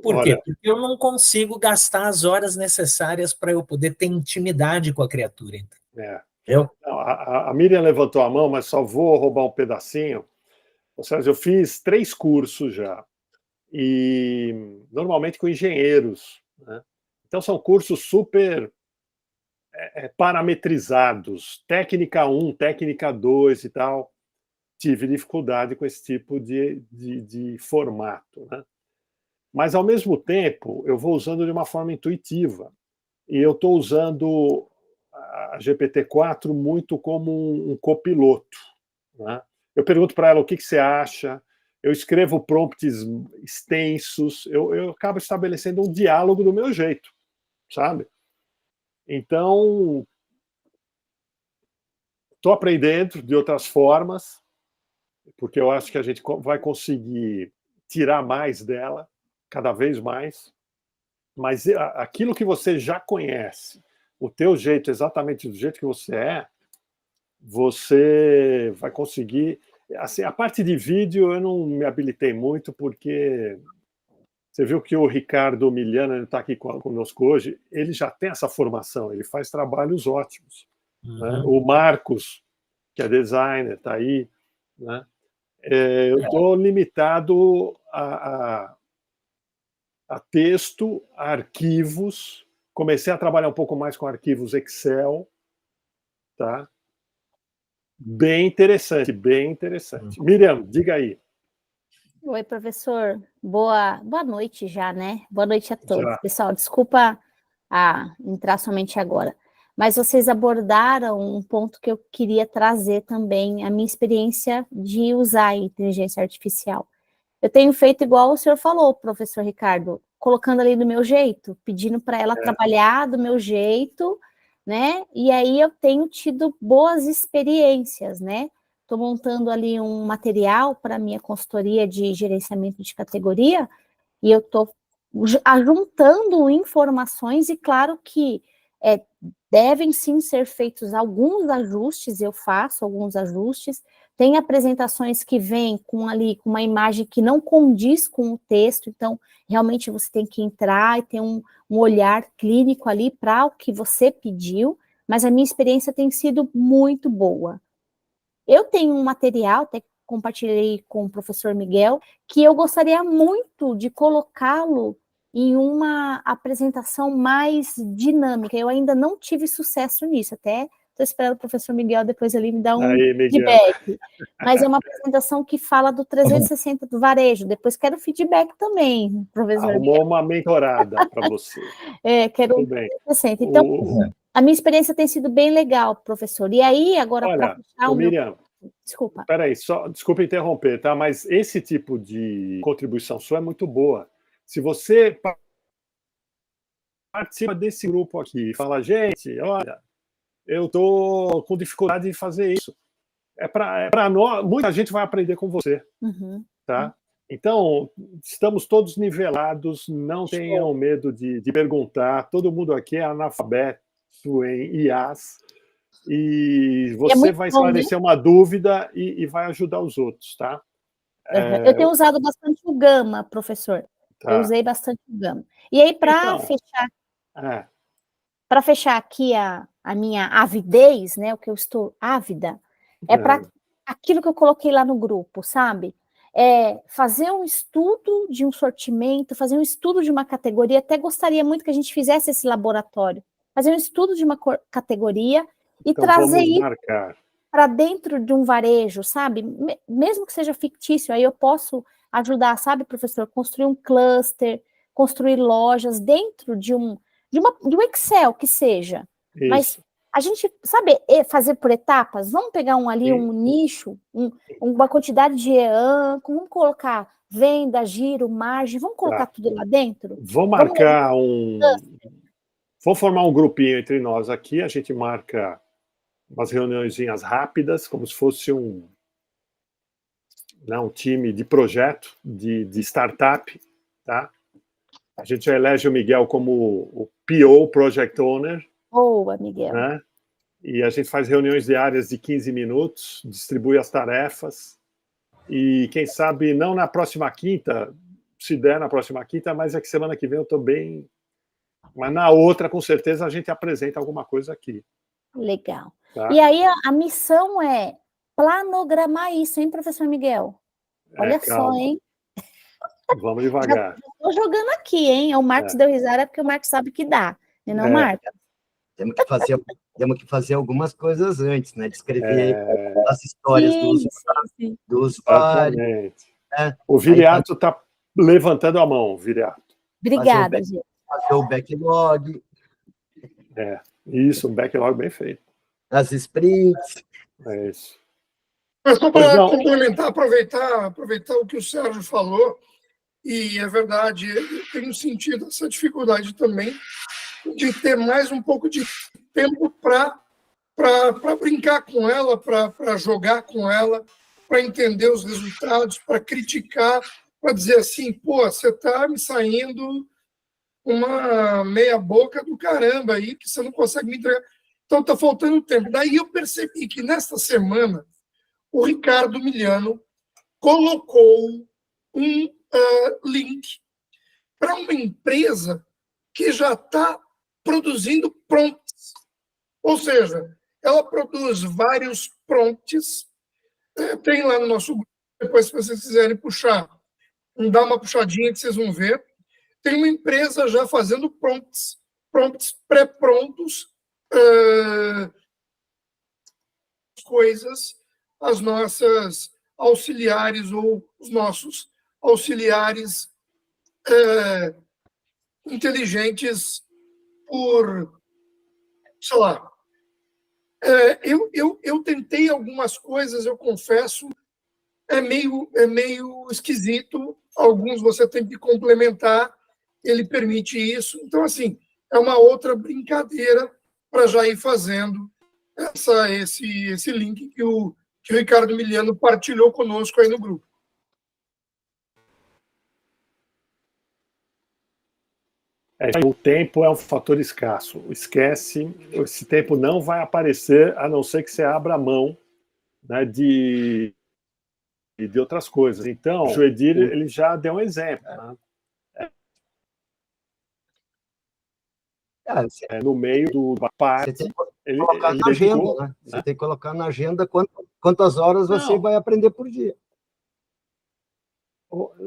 Por quê? Porque eu não consigo gastar as horas necessárias para eu poder ter intimidade com a criatura.
A Miriam levantou a mão, mas só vou roubar um pedacinho. Ou seja, eu fiz 3 cursos já. E normalmente com engenheiros, né? Então são cursos super parametrizados, técnica 1, técnica 2 e tal. Tive dificuldade com esse tipo de formato, né? Mas ao mesmo tempo eu vou usando de uma forma intuitiva, e eu estou usando a GPT-4 muito como um copiloto, né? Eu pergunto para ela o que você acha, eu escrevo prompts extensos, eu acabo estabelecendo um diálogo do meu jeito, sabe? Então, estou aprendendo de outras formas, porque eu acho que a gente vai conseguir tirar mais dela, cada vez mais, mas aquilo que você já conhece, o teu jeito, exatamente do jeito que você vai conseguir. Assim, a parte de vídeo eu não me habilitei muito, porque você viu que o Ricardo Miliano está aqui conosco hoje, ele já tem essa formação, ele faz trabalhos ótimos. Né? O Marcos, que é designer, está aí. Né? Eu estou limitado a texto, a arquivos. Comecei a trabalhar um pouco mais com arquivos Excel. Tá? Bem interessante, bem interessante. Miriam, diga aí.
Oi, professor. Boa noite já, né? Boa noite a todos.
Já.
Pessoal, desculpa entrar somente agora, mas vocês abordaram um ponto que eu queria trazer também, a minha experiência de usar a inteligência artificial. Eu tenho feito igual o senhor falou, professor Ricardo, colocando ali do meu jeito, pedindo para ela trabalhar do meu jeito, né? E aí eu tenho tido boas experiências, né? Estou montando ali um material para a minha consultoria de gerenciamento de categoria e eu estou ajuntando informações e claro que devem sim ser feitos alguns ajustes, eu faço alguns ajustes, tem apresentações que vêm com uma imagem que não condiz com o texto, então realmente você tem que entrar e ter um olhar clínico ali para o que você pediu, mas a minha experiência tem sido muito boa. Eu tenho um material, até compartilhei com o professor Miguel, que eu gostaria muito de colocá-lo em uma apresentação mais dinâmica. Eu ainda não tive sucesso nisso, até estou esperando o professor Miguel depois ali me dar um feedback. Mas é uma apresentação que fala do 360 do varejo. Depois quero feedback também, professor
Arrumou
Miguel.
uma mentorada para você.
Quero um 360. Então, a minha experiência tem sido bem legal, professor. E aí, agora, para fechar o
Miriam,
Desculpa.
Peraí, desculpa interromper, tá? Mas esse tipo de contribuição sua é muito boa. Se você participa desse grupo aqui e fala, gente, olha, eu estou com dificuldade de fazer isso. Para nós, muita gente vai aprender com você. Tá? Então, estamos todos nivelados, não tenham medo de perguntar. Todo mundo aqui é analfabeto em IAs. E você vai esclarecer uma dúvida e vai ajudar os outros, tá?
Eu tenho usado bastante o Gama, professor. Tá. Eu usei bastante o Gama. E aí, para fechar aqui a minha avidez, né? O que eu estou ávida, é para aquilo que eu coloquei lá no grupo, sabe? Fazer um estudo de um sortimento, fazer um estudo de uma categoria. Até gostaria muito que a gente fizesse esse laboratório. Fazer um estudo de uma categoria e então, trazer isso para dentro de um varejo, sabe? Mesmo que seja fictício, aí eu posso ajudar, sabe, professor? Construir um cluster, construir lojas dentro de um Excel que seja. Isso. Mas a gente, sabe, fazer por etapas? Vamos pegar um nicho, uma quantidade de EAN, vamos colocar venda, giro, margem, vamos colocar tudo lá dentro?
Vamos formar um grupinho entre nós aqui, a gente marca umas reuniõezinhas rápidas, como se fosse um time de projeto, de startup, tá? A gente já elege o Miguel como o PO, Project Owner.
Boa, Miguel.
Né? E a gente faz reuniões diárias de 15 minutos, distribui as tarefas, e quem sabe, não na próxima quinta, se der na próxima quinta, mas é que semana que vem eu estou bem... Mas na outra, com certeza, a gente apresenta alguma coisa aqui.
Legal.
Tá?
E aí a missão é planogramar isso, hein, professor Miguel? Olha só, hein?
Vamos devagar.
Estou jogando aqui, hein? O Marcos deu risada porque o Marcos sabe que dá. Não, Marcos?
Temos que fazer algumas coisas antes, né? De escrever as histórias do usuário.
O Viriato está levantando a mão, Viriato.
Obrigada, gente.
Fazer o backlog.
Isso, um backlog bem feito.
As sprints.
É isso.
Mas só para complementar, aproveitar o que o Sérgio falou, e é verdade, eu tenho sentido essa dificuldade também de ter mais um pouco de tempo para brincar com ela, para jogar com ela, para entender os resultados, para criticar, para dizer assim, pô, você está me saindo uma meia boca do caramba aí, que você não consegue me entregar. Então está faltando tempo. Daí eu percebi que nesta semana o Ricardo Miliano colocou um link para uma empresa que já está produzindo prompts. Ou seja, ela produz vários prompts. Tem lá no nosso grupo, depois se vocês quiserem puxar, dá uma puxadinha que vocês vão ver. Tem uma empresa já fazendo prompts pré-prontos, coisas, as nossas auxiliares ou os nossos auxiliares inteligentes por, sei lá. Eu tentei algumas coisas, eu confesso, é meio esquisito. Alguns você tem que complementar, ele permite isso. Então, assim, é uma outra brincadeira para já ir fazendo esse link que o Ricardo Miliano partilhou conosco aí no grupo.
O tempo é um fator escasso. Esquece, esse tempo não vai aparecer, a não ser que você abra a mão, né, de outras coisas. Então, o Joedir, ele já deu um exemplo. Né? No meio do parte,
você tem que colocar na agenda, né? Você tem que colocar na agenda quantas horas você vai aprender por dia.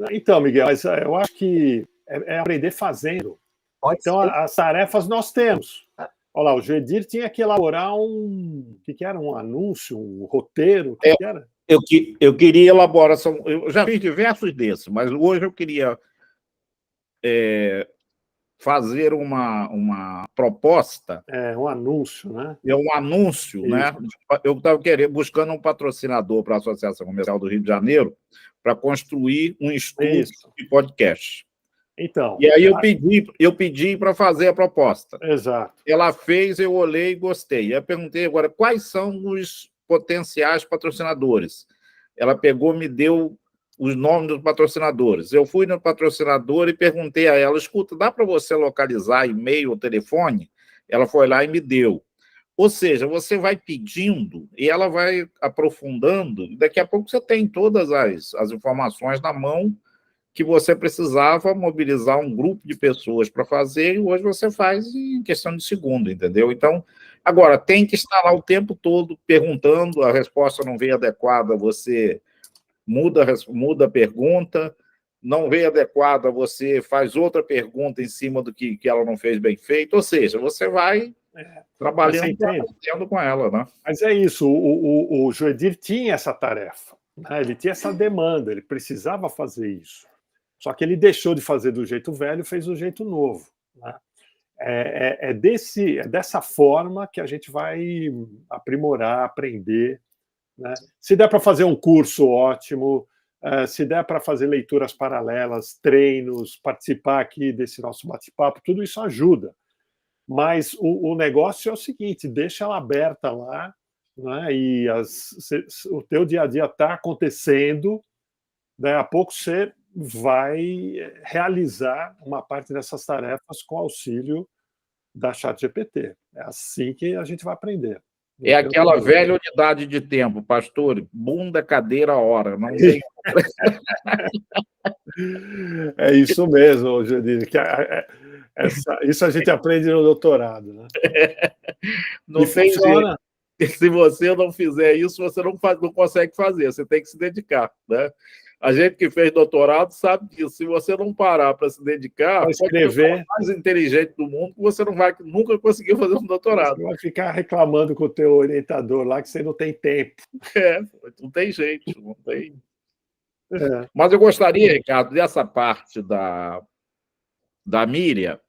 Então, Miguel, mas eu acho que é aprender fazendo. Então, as tarefas nós temos. Olha lá, o Joedir tinha que elaborar o que era? Um anúncio, um roteiro? O que era?
Eu queria elaboração. Eu já fiz diversos desses, mas hoje eu queria fazer uma proposta.
Um anúncio, né?
Um anúncio, isso, né? Eu estava buscando um patrocinador para a Associação Comercial do Rio de Janeiro para construir um estúdio de podcast.
Então,
e aí eu pedi para fazer a proposta.
Exato.
Ela fez, eu olhei e gostei. Eu perguntei agora quais são os potenciais patrocinadores. Ela pegou, me deu os nomes dos patrocinadores. Eu fui no patrocinador e perguntei a ela, escuta, dá para você localizar e-mail ou telefone? Ela foi lá e me deu. Ou seja, você vai pedindo e ela vai aprofundando, e daqui a pouco você tem todas as informações na mão que você precisava mobilizar um grupo de pessoas para fazer, e hoje você faz em questão de segundo, entendeu? Então, agora, tem que estar lá o tempo todo perguntando, a resposta não veio adequada, você muda a pergunta, não veio adequada, você faz outra pergunta em cima do que ela não fez bem feito, ou seja, você vai trabalhando com ela, né?
Mas é isso, o Joedir tinha essa tarefa, né? Ele tinha essa demanda, ele precisava fazer isso. Só que ele deixou de fazer do jeito velho e fez do jeito novo. Né? dessa forma que a gente vai aprimorar, aprender, né? Se der para fazer um curso, ótimo. Se der para fazer leituras paralelas, treinos, participar aqui desse nosso bate-papo, tudo isso ajuda. Mas o negócio é o seguinte, deixa ela aberta lá, né? E o teu dia a dia está acontecendo, daí a pouco você vai realizar uma parte dessas tarefas com auxílio da ChatGPT. É assim que a gente vai aprender.
É aquela velha unidade de tempo, pastor, bunda, cadeira, hora. Não tem...
É isso mesmo, Janine, que isso a gente aprende no doutorado, né?
Não
e
tem
funciona.
Jeito. Se você não fizer isso, você não consegue fazer, você tem que se dedicar, né? A gente que fez doutorado sabe disso. Se você não parar para se dedicar,
vai escrever,
pode ser o mais inteligente do mundo, que você não vai nunca conseguir fazer um doutorado.
Você vai ficar reclamando com o teu orientador lá que você não tem tempo.
Não tem jeito, não tem. Mas eu gostaria, Ricardo, dessa parte da Miriam,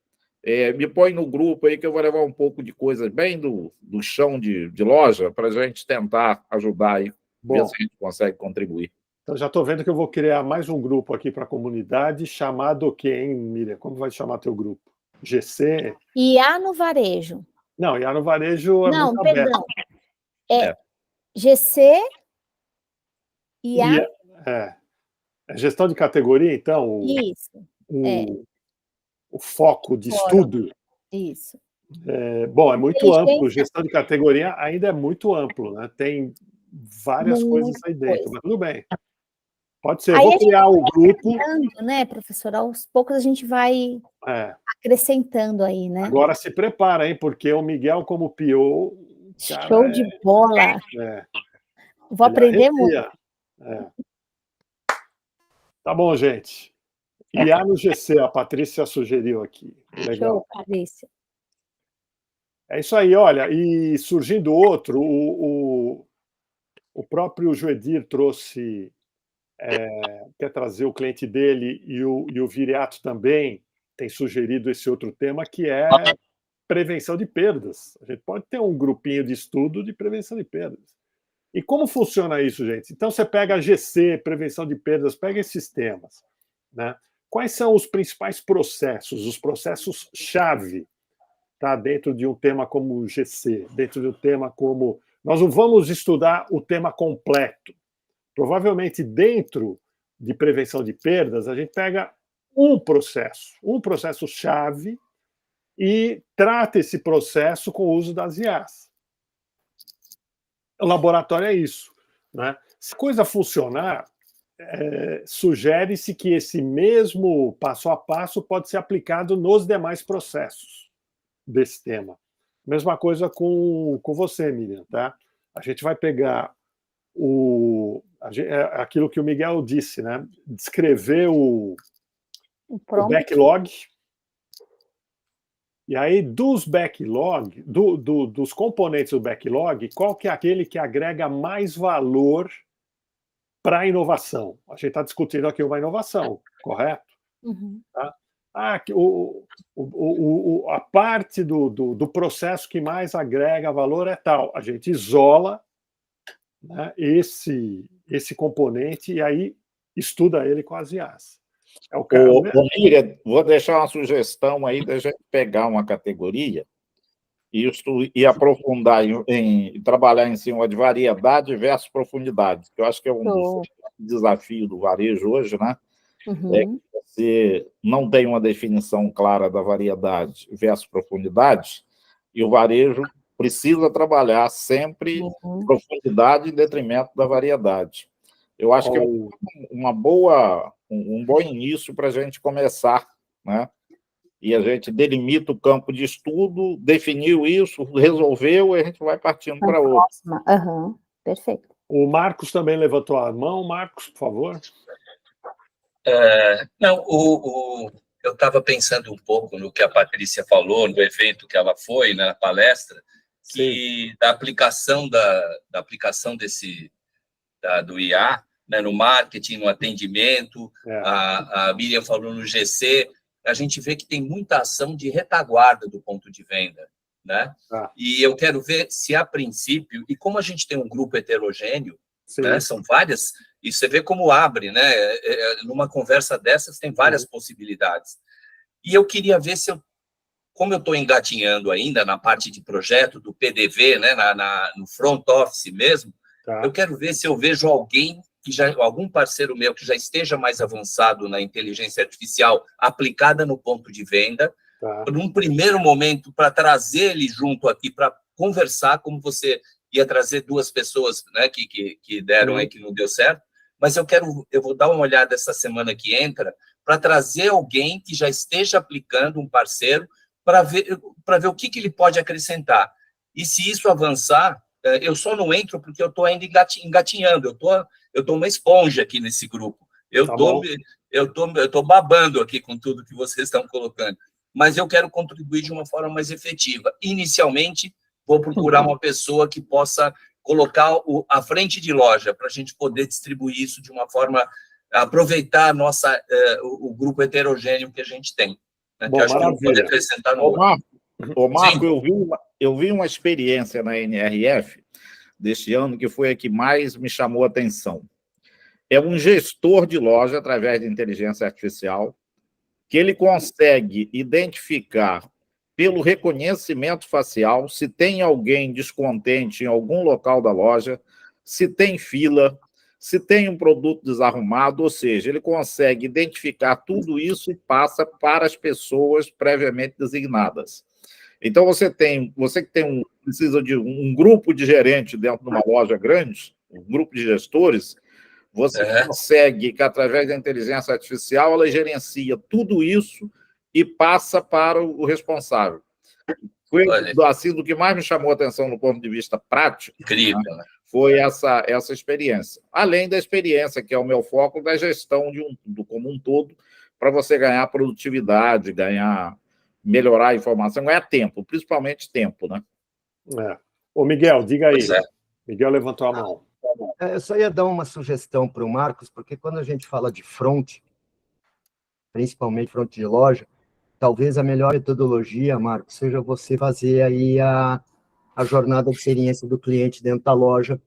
me põe no grupo aí que eu vou levar um pouco de coisas bem do chão de loja para a gente tentar ajudar aí, ver se a gente consegue contribuir.
Então, já estou vendo que eu vou criar mais um grupo aqui para a comunidade, chamado o quê, hein, Miriam? Como vai chamar teu grupo? GC?
IA no varejo.
Não, IA no varejo é
não,
muito
perdão.
aberto.
GC, IA...
É gestão de categoria, então?
Isso.
O foco de estudo.
Isso.
Bom, é muito amplo. Gestão de categoria ainda é muito amplo, né? Tem várias coisas aí dentro, mas tudo bem. Pode ser. Eu vou criar o grupo.
Né, professor? Aos poucos a gente vai acrescentando aí, né?
Agora se prepara, hein? Porque o Miguel, como PO.
Show de bola! Vou aprender muito.
Tá bom, gente. IA no GC, a Patrícia sugeriu aqui. Legal.
Show, Patrícia.
É isso aí, olha. E surgindo outro, o próprio Joedir trouxe. Quer trazer o cliente dele e o Viriato também tem sugerido esse outro tema, que é prevenção de perdas. A gente pode ter um grupinho de estudo de prevenção de perdas. E como funciona isso, gente? Então, você pega a GC, prevenção de perdas, pega esses temas, né? Quais são os principais processos, os processos-chave, tá? Dentro de um tema como o GC, dentro de um tema como... Nós não vamos estudar o tema completo. Provavelmente, dentro de prevenção de perdas, a gente pega um processo-chave, e trata esse processo com o uso das IAs. O laboratório é isso, né? Se a coisa funcionar, sugere-se que esse mesmo passo a passo pode ser aplicado nos demais processos desse tema. Mesma coisa com você, Miriam, tá? A gente vai pegar aquilo que o Miguel disse, né? Descrever o backlog. E aí, dos backlog, dos componentes do backlog, qual que é aquele que agrega mais valor para a inovação? A gente está discutindo aqui uma inovação, correto?
Uhum.
Tá? A parte do processo que mais agrega valor é tal. A gente isola, né, esse componente e aí estuda ele com as IAs.
Miriam, vou deixar uma sugestão aí da gente pegar uma categoria e aprofundar em trabalhar em cima de variedade versus profundidade, que eu acho que é um dos desafios do varejo hoje, né?
Uhum.
É que você não tem uma definição clara da variedade versus profundidade, e o varejo precisa trabalhar sempre profundidade em detrimento da variedade. Eu acho que é um bom início para a gente começar, né? E a gente delimita o campo de estudo, definiu isso, resolveu, e a gente vai partindo para outro.
Perfeito.
O Marcos também levantou a mão. Marcos, por favor.
Eu estava pensando um pouco no que a Patrícia falou, no evento que ela foi, na palestra, da aplicação do IA, né, no marketing, no atendimento. A Miriam falou no GC. a gente vê que tem muita ação de retaguarda do ponto de venda, né? E eu quero ver se, a princípio, e como a gente tem um grupo heterogêneo, né, são várias, e você vê como abre, né? Numa conversa dessas tem várias possibilidades. E eu queria ver se como eu estou engatinhando ainda na parte de projeto do PDV, né, no front office mesmo, eu quero ver se eu vejo alguém algum parceiro meu que já esteja mais avançado na inteligência artificial aplicada no ponto de venda, num primeiro momento, para trazer ele junto aqui para conversar, como você ia trazer duas pessoas, né, que deram aí que não deu certo, mas eu vou dar uma olhada essa semana que entra para trazer alguém que já esteja aplicando, um parceiro, para ver o que ele pode acrescentar. E se isso avançar, eu só não entro porque eu estou ainda engatinhando, eu tô uma esponja aqui nesse grupo. Eu tô babando aqui com tudo que vocês estão colocando. Mas eu quero contribuir de uma forma mais efetiva. Inicialmente, vou procurar uma pessoa que possa colocar a frente de loja para a gente poder distribuir isso de uma forma, aproveitar o grupo heterogêneo que a gente tem. Né?
Bom,
que acho que não pode acrescentar no
Marco, eu vi uma experiência na NRF deste ano que foi a que mais me chamou a atenção. É um gestor de loja, através de inteligência artificial, que ele consegue identificar, pelo reconhecimento facial, se tem alguém descontente em algum local da loja, se tem fila, se tem um produto desarrumado, ou seja, ele consegue identificar tudo isso e passa para as pessoas previamente designadas. Então, você que precisa de um grupo de gerente dentro de uma loja grande, um grupo de gestores, você consegue que, através da inteligência artificial, ela gerencia tudo isso e passa para o responsável. Foi assim, do que mais me chamou a atenção no ponto de vista prático.
Incrível,
né? Foi essa experiência. Além da experiência, que é o meu foco, da gestão do como um todo, para você ganhar produtividade, melhorar a informação, ganhar tempo, principalmente tempo, né?
Ô, Miguel, diga aí. Miguel levantou a mão.
Eu só ia dar uma sugestão para o Marcos, porque quando a gente fala de front, principalmente front de loja, talvez a melhor metodologia, Marcos, seja você fazer aí a jornada de experiência do cliente dentro da loja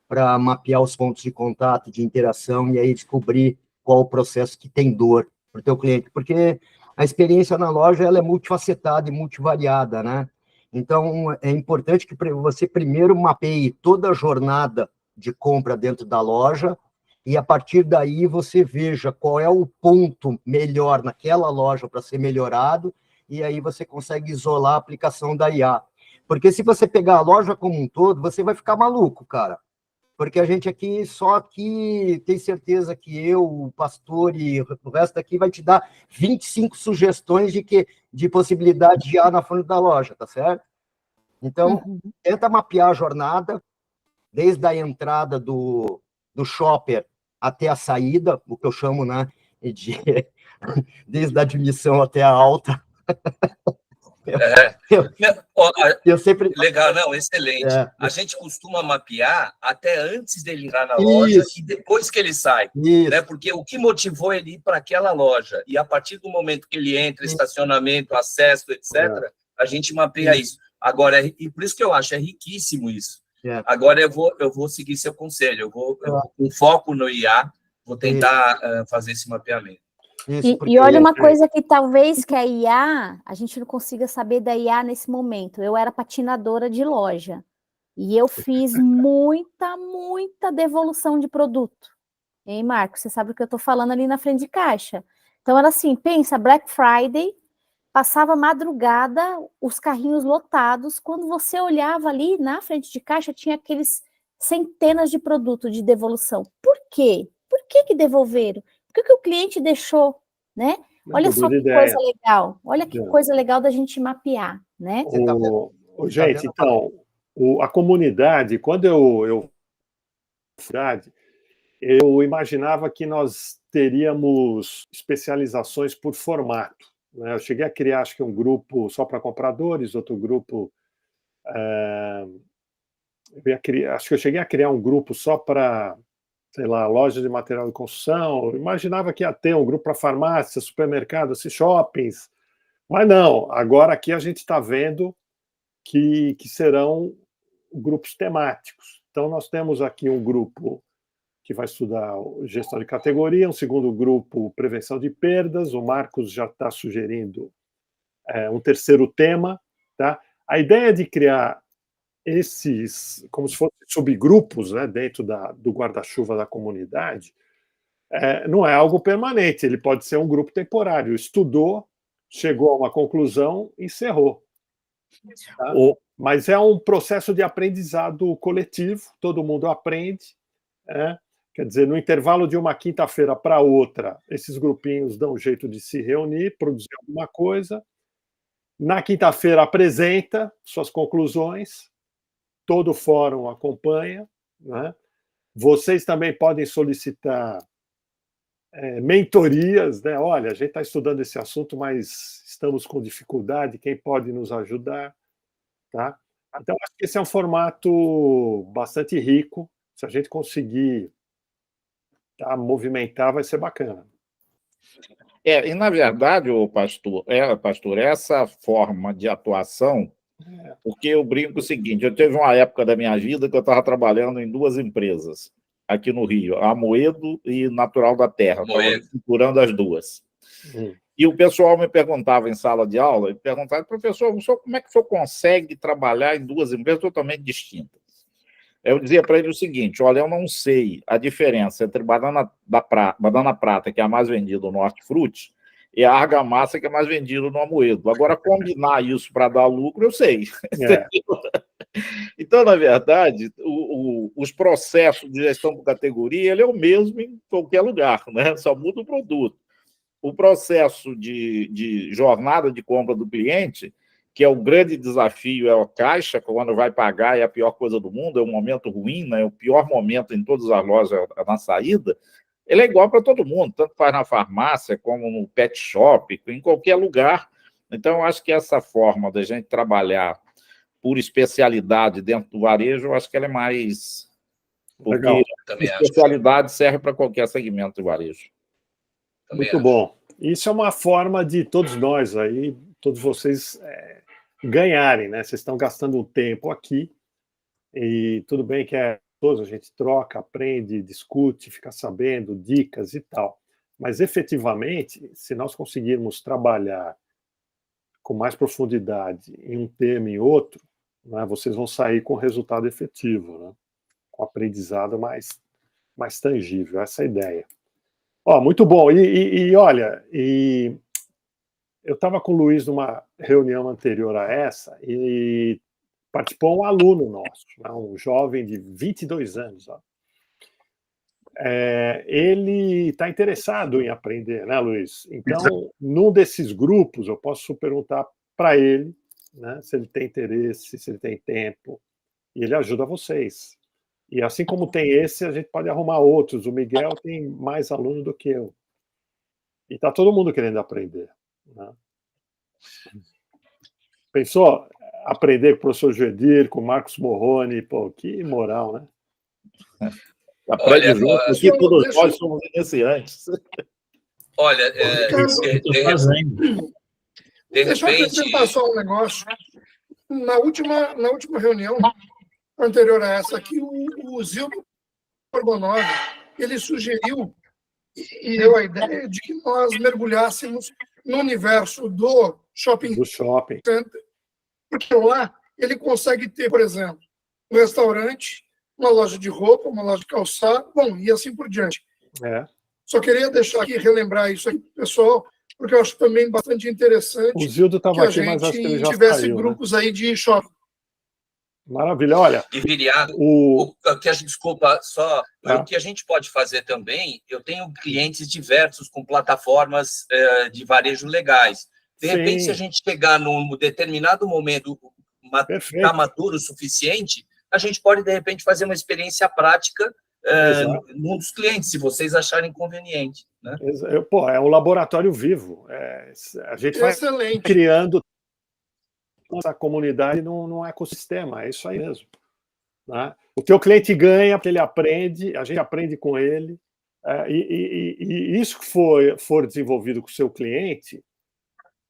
para mapear os pontos de contato, de interação, e aí descobrir qual o processo que tem dor para o teu cliente, porque a experiência na loja ela é multifacetada e multivariada, né? Então, é importante que você primeiro mapeie toda a jornada de compra dentro da loja, e a partir daí você veja qual é o ponto melhor naquela loja para ser melhorado, e aí você consegue isolar a aplicação da IA. Porque se você pegar a loja como um todo, você vai ficar maluco, cara. Porque a gente aqui, só aqui, tem certeza que eu, o pastor e o resto daqui vai te dar 25 sugestões de possibilidade de IA na frente da loja, tá certo? Então, tenta mapear a jornada, desde a entrada do shopper até a saída, o que eu chamo, né, desde a admissão até a alta. Eu sempre...
Legal, não, excelente. A gente costuma mapear até antes dele entrar na loja e depois que ele sai. Né? Porque o que motivou ele ir para aquela loja, e a partir do momento que ele entra, estacionamento, acesso, etc., a gente mapeia isso. Agora, e por isso que eu acho, é riquíssimo isso. Agora eu vou seguir seu conselho, eu vou com foco no IA, vou tentar fazer esse mapeamento.
E olha uma coisa que talvez que a IA, a gente não consiga saber da IA nesse momento. Eu era patinadora de loja e eu fiz muita devolução de produto. Hein, Marcos? Você sabe o que eu estou falando ali na frente de caixa. Então era assim, pensa, Black Friday, passava madrugada, os carrinhos lotados, quando você olhava ali na frente de caixa, tinha aqueles centenas de produtos de devolução. Por quê? Por que devolveram? Por que o cliente deixou, né? Olha só que coisa legal. Olha que coisa legal da gente mapear, né?
Gente, então, a comunidade, quando eu imaginava que nós teríamos especializações por formato. Né? Eu cheguei a criar, acho que um grupo só para compradores, outro grupo... acho que eu cheguei a criar um grupo só para sei lá, loja de material de construção, eu imaginava que ia ter um grupo para farmácia, supermercados, shoppings, mas não, agora aqui a gente está vendo que serão grupos temáticos. Então, nós temos aqui um grupo que vai estudar gestão de categoria, um segundo grupo, prevenção de perdas, o Marcos já está sugerindo um terceiro tema. Tá? A ideia de criar esses, como se fossem subgrupos, né, dentro do guarda-chuva da comunidade, não é algo permanente, ele pode ser um grupo temporário. Estudou, chegou a uma conclusão, encerrou. Tá? Mas é um processo de aprendizado coletivo, todo mundo aprende. Quer dizer, no intervalo de uma quinta-feira para outra, esses grupinhos dão um jeito de se reunir, produzir alguma coisa. Na quinta-feira apresenta suas conclusões, todo o fórum acompanha. Né? Vocês também podem solicitar mentorias, né? Olha, a gente está estudando esse assunto, mas estamos com dificuldade, quem pode nos ajudar? Tá? Então, acho que esse é um formato bastante rico. Se a gente conseguir movimentar, vai ser bacana.
E na verdade, pastor, essa forma de atuação, porque eu brinco o seguinte, eu tive uma época da minha vida que eu estava trabalhando em 2 empresas aqui no Rio, a Moedo e Natural da Terra, estava procurando as 2. E o pessoal me perguntava em sala de aula, e perguntava, professor, como é que o senhor consegue trabalhar em 2 empresas totalmente distintas? Eu dizia para ele o seguinte, olha, eu não sei a diferença entre banana prata, que é a mais vendida no Hortifruti, e a argamassa, que é mais vendida no Amoedo. Agora, combinar isso para dar lucro, eu sei. Então, na verdade, os processos de gestão por categoria ele é o mesmo em qualquer lugar, né? Só muda o produto. O processo de jornada de compra do cliente, que é o grande desafio, é o caixa, quando vai pagar, é a pior coisa do mundo, é um momento ruim, né? É o pior momento em todas as lojas na saída, ele é igual para todo mundo, tanto faz na farmácia, como no pet shop, em qualquer lugar. Então, eu acho que essa forma da gente trabalhar por especialidade dentro do varejo, eu acho que ela é mais... Porque especialidade serve para qualquer segmento do varejo.
Muito bom. Isso é uma forma de todos nós aí, todos vocês ganharem, né? Vocês estão gastando um tempo aqui, e tudo bem que todos a gente troca, aprende, discute, fica sabendo dicas e tal. Mas, efetivamente, se nós conseguirmos trabalhar com mais profundidade em um tema e outro, né, vocês vão sair com resultado efetivo, né? Com aprendizado mais tangível. Essa é a ideia. Muito bom. Olha, eu estava com o Luiz numa reunião anterior a essa e participou um aluno nosso, né, um jovem de 22 anos. Ele está interessado em aprender, né, Luiz? Então, num desses grupos, eu posso perguntar para ele, né, se ele tem interesse, se ele tem tempo, e ele ajuda vocês. E assim como tem esse, a gente pode arrumar outros. O Miguel tem mais aluno do que eu. E está todo mundo querendo aprender. Né? Pensou aprender com o professor Joedir, com o Marcos Morrone? Pô, que moral, né?
Aprende junto, porque todos nós somos iniciantes.
Olha,
deixa eu acrescentar só um negócio. Na última reunião anterior a essa aqui, o Zildo Borgonov, ele sugeriu e deu a ideia de que nós mergulhássemos no universo do shopping center, porque lá ele consegue ter, por exemplo, um restaurante, uma loja de roupa, uma loja de calçado, bom, e assim por diante. Só queria deixar aqui, relembrar isso aqui, pessoal, porque eu acho também bastante interessante
o Zildo
que a gente tivesse grupos aí de shopping.
Maravilha, olha.
E Viriato, desculpa, só o que a gente pode fazer também, eu tenho clientes diversos com plataformas de varejo legais. De repente, se a gente chegar num determinado momento, está maduro o suficiente, a gente pode, de repente, fazer uma experiência prática num dos clientes, se vocês acharem conveniente. Né?
É um laboratório vivo. A gente vai criando essa comunidade num ecossistema, é isso aí mesmo. né? O teu cliente ganha porque ele aprende, a gente aprende com ele, e isso que for desenvolvido com o seu cliente,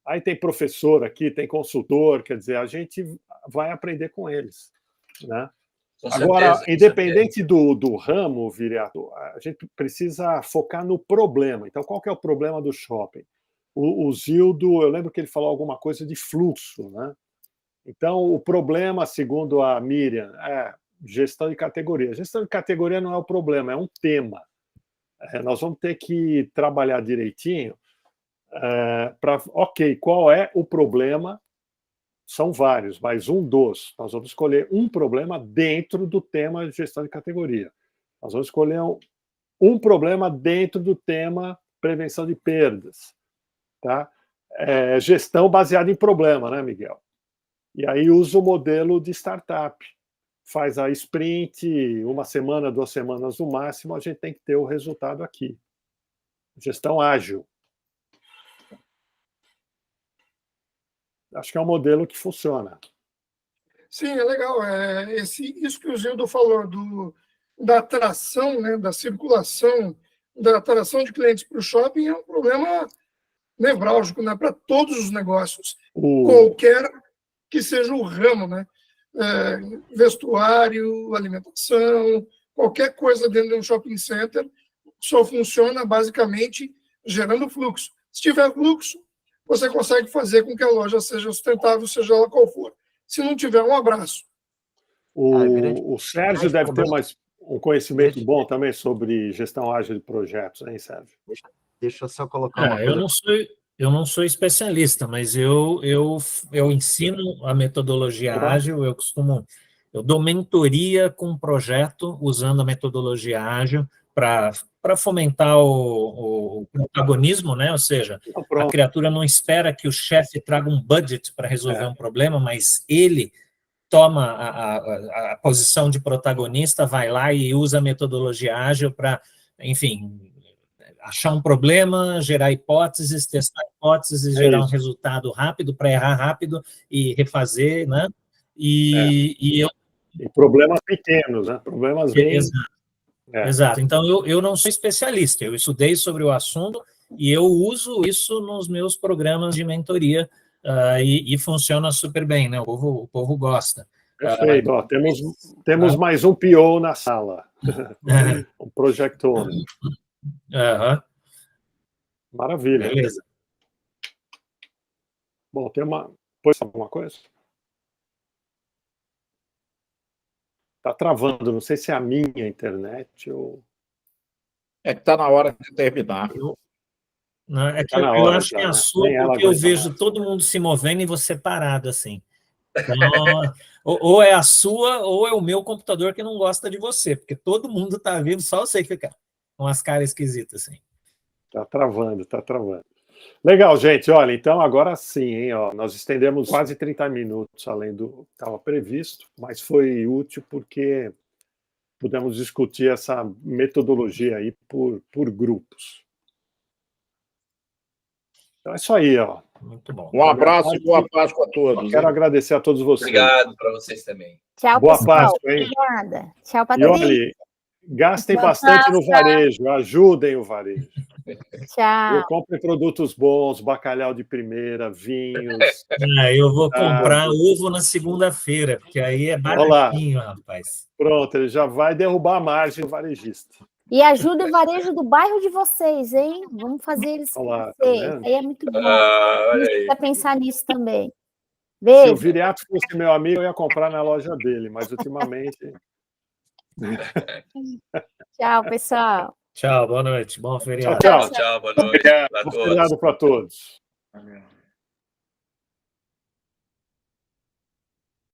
aí tem professor aqui, tem consultor, quer dizer, a gente vai aprender com eles, né? Agora, independente do ramo, Viriato, a gente precisa focar no problema. Então, qual que é o problema do shopping? O Zildo, eu lembro que ele falou alguma coisa de fluxo, né? Então, o problema, segundo a Miriam, é gestão de categoria. Gestão de categoria não é o problema, é um tema. Nós vamos ter que trabalhar direitinho para, ok, qual é o problema? São vários, mas nós vamos escolher um problema dentro do tema de gestão de categoria. Nós vamos escolher um problema dentro do tema prevenção de perdas. Tá? Gestão baseada em problema, né, Miguel? E aí usa o modelo de startup. Faz a sprint, 1 semana, 2 semanas no máximo, a gente tem que ter o resultado aqui. Gestão ágil. Acho que é um modelo que funciona.
Sim, é legal. Isso que o Zildo falou, da atração, né, da circulação, da atração de clientes para o shopping é um problema nevrálgico, né, para todos os negócios, qualquer que seja o ramo, né? Vestuário, alimentação, qualquer coisa dentro de um shopping center só funciona basicamente gerando fluxo. Se tiver fluxo, você consegue fazer com que a loja seja sustentável, seja ela qual for. Se não tiver, um abraço.
O Sérgio deve ter um conhecimento bom também sobre gestão ágil de projetos, hein, Sérgio?
Deixa eu só colocar uma coisa.
Eu não sou especialista, mas eu ensino a metodologia ágil, eu dou mentoria com um projeto usando a metodologia ágil para fomentar o protagonismo, né? Ou seja, a criatura não espera que o chefe traga um budget para resolver um problema, mas ele toma a posição de protagonista, vai lá e usa a metodologia ágil para, enfim, achar um problema, gerar hipóteses, testar hipóteses, gerar um resultado rápido para errar rápido e refazer, né? E
problemas pequenos, né? Problemas bem...
Exato. Então, eu não sou especialista, eu estudei sobre o assunto e eu uso isso nos meus programas de mentoria e funciona super bem, né? O povo gosta.
Perfeito. Temos mais um PO na sala. Um Project Owner. Maravilha.
Beleza.
Bom, Pode falar alguma coisa? Está travando, não sei se é a minha internet ou...
É que está na hora de terminar.
Eu acho que é a sua, porque eu vejo todo mundo se movendo e você parado assim. Então, ou é a sua, ou é o meu computador que não gosta de você, porque todo mundo está vindo, só você que fica com as caras esquisitas assim.
Está travando. Legal, gente. Olha, então agora sim, hein, nós estendemos quase 30 minutos além do que estava previsto, mas foi útil porque pudemos discutir essa metodologia aí por grupos. Então é isso aí,
Muito bom.
Um abraço e boa Páscoa a todos.
Quero agradecer a todos vocês.
Obrigado para vocês também.
Tchau,
boa
pessoal.
Páscoa, hein?
Obrigada. Tchau, Patrícia.
E olha, gastem bastante no varejo, ajudem o varejo.
Tchau.
Eu compro produtos bons, bacalhau de primeira, vinhos.
Eu vou comprar ovo na segunda-feira, porque aí é baratinho, rapaz.
Pronto, ele já vai derrubar a margem do varejista.
E ajuda o varejo do bairro de vocês, hein? Vamos fazer eles crescer. Aí é muito bom. A gente precisa pensar nisso também. Beijo.
Se o Viriato fosse meu amigo, eu ia comprar na loja dele, mas ultimamente...
Tchau, pessoal.
Tchau, boa noite. Bom feriado.
Tchau,
boa noite.
Bom feriado para todos.